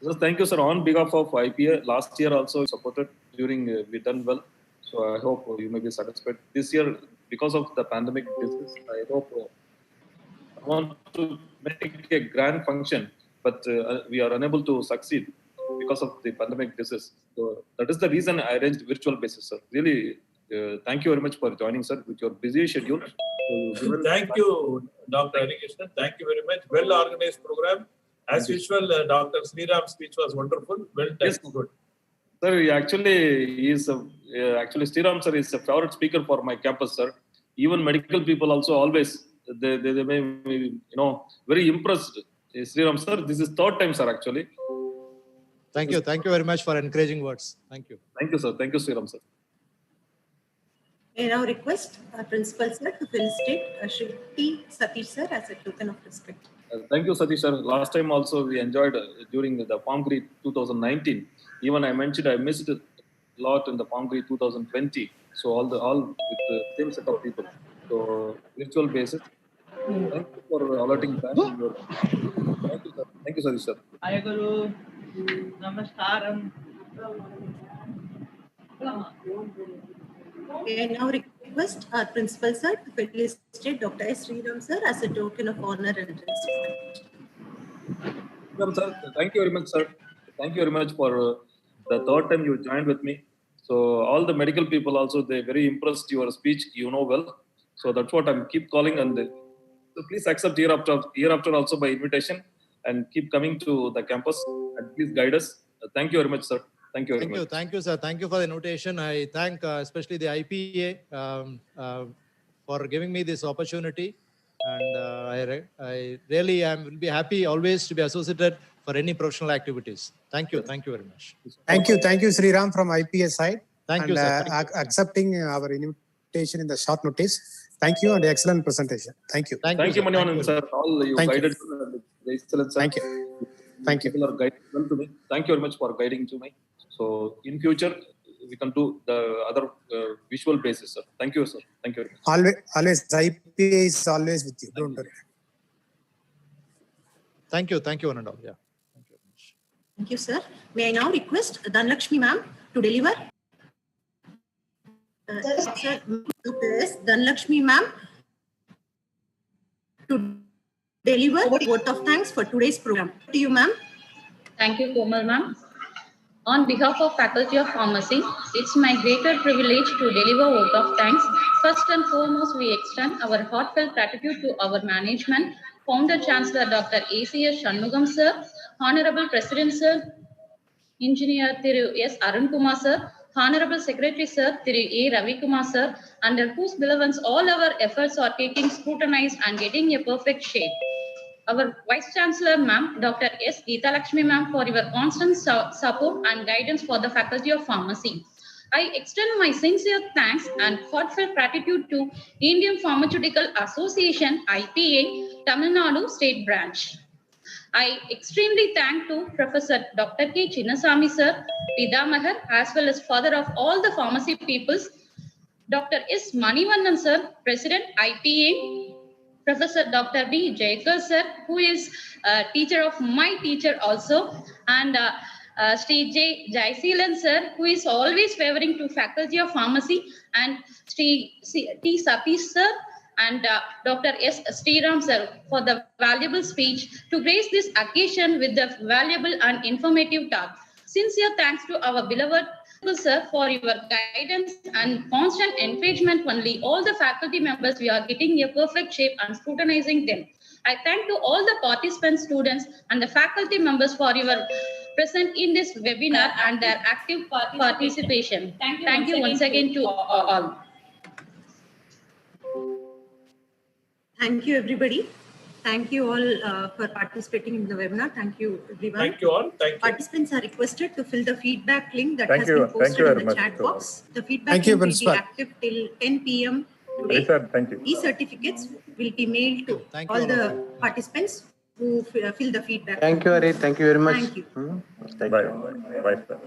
So thank you, sir. On behalf of IPA, last year also supported during we done well. So I hope you may be satisfied. This year, because of the pandemic disease, I hope I want to make a grand function, but we are unable to succeed because of the pandemic disease. So that is the reason I arranged virtual basis, sir. Really, thank you very much for joining, sir, with your busy schedule. Thank you, Dr. Hari Krishnan. Thank you very much. Well organized program. As usual, Dr. Sriram's speech was wonderful. Well done. Yes, good. Sir, actually Sriram sir is a favorite speaker for my campus, sir. Even medical people also always they may be, very impressed. Sriram sir, this is third time, sir. Actually. Thank you very much for encouraging words. Thank you. Thank you, sir. Thank you, Sriram sir. I now request our Principal Sir to felicitate Shri T. Satish Sir as a token of respect. Thank you, Satish sir. Last time also we enjoyed during the PalmGree 2019. Even I mentioned I missed a lot in the PalmGree 2020. So all with the same set of people. So virtual basis. Thank you for alerting that. Thank you, sir. Thank you, Satish sir. Hi Guru. Namaskaram. I now request our Principal Sir to felicitate Dr. S. Sriram Sir as a token of honor and respect. Sir, thank you very much, sir. Thank you very much for the third time you joined with me. So all the medical people also, they very impressed your speech, well. So that's what I'm keep calling, and so please accept year after also by invitation, and keep coming to the campus and please guide us. Thank you very much, sir. Thank you very much. Thank you, sir. Thank you for the invitation. I thank especially the IPA for giving me this opportunity. And I really will be happy always to be associated for any professional activities. Thank you. Thank you very much. Thank you, Sriram from IPA side. Thank you, sir. Accepting our invitation in the short notice. Thank you and excellent presentation. Thank you. Thank you, Manivannan sir. All you guided. Thank you. Thank you. People are guiding well to me. Thank you very much for guiding to me. So in future, we can do the other visual basis, sir. Thank you, sir. Thank you very much. Always, IPA is always with you. Don't worry. Thank you, one and all. Yeah. Thank you very much. Thank you, sir. May I now request Dhanlakshmi ma'am to deliver? Sir, Dhanlakshmi ma'am to deliver vote of thanks for today's program. To you, ma'am. Thank you, Komal ma'am. On behalf of Faculty of Pharmacy, it's my greater privilege to deliver vote of thanks. First and foremost, we extend our heartfelt gratitude to our management, Founder Chancellor Dr. A.C.S. Shanmugam sir, Honorable President sir, Engineer Thiru S. Arun Kumar sir, Honorable Secretary sir, Thiru A. Ravi Kumar sir, under whose benevolence all our efforts are taking scrutinized and getting a perfect shape. Our Vice Chancellor, ma'am, Dr. S. Geeta Lakshmi, ma'am, for your constant support and guidance for the Faculty of Pharmacy. I extend my sincere thanks and heartfelt gratitude to Indian Pharmaceutical Association, IPA, Tamilnadu State Branch. I extremely thank to Professor Dr. K. Chinnasamy, sir, Pidamahar, as well as father of all the pharmacy peoples, Dr. S. Manivannan, sir, President, IPA, Professor Dr. B.J.R. sir, who is a teacher of my teacher also, and Sri J. Jayasilan sir, who is always favoring to Faculty of Pharmacy, and Sri T. Satish sir, and Dr. S. Sriram sir for the valuable speech to grace this occasion with the valuable and informative talk. Sincere thanks to our beloved sir for your guidance and constant encouragement. Only all the faculty members, we are getting a perfect shape and scrutinizing them. I thank to all the participants, students, and the faculty members for your present in this webinar and their active participation. Thank you once again to all. Thank you, everybody. Thank you all for participating in the webinar. Thank you, everyone. Thank you all. Thank you. Participants are requested to fill the feedback link that Thank has you. been Thank posted you in very the much. chat box. The feedback Thank you, link will be Principal. active till 10 p.m. today. Yes, sir. Thank you. E-certificates will be mailed to Thank you all all of the you. participants who fill the feedback. Thank you, Hari. Thank you very much. Thank you. Thank Bye. you. Bye, sir.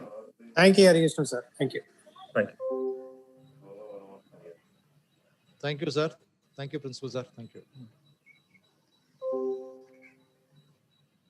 Thank you, Harikrishnan sir. Thank you. Thank you. Thank you, sir. Thank you, Principal, sir. Thank you.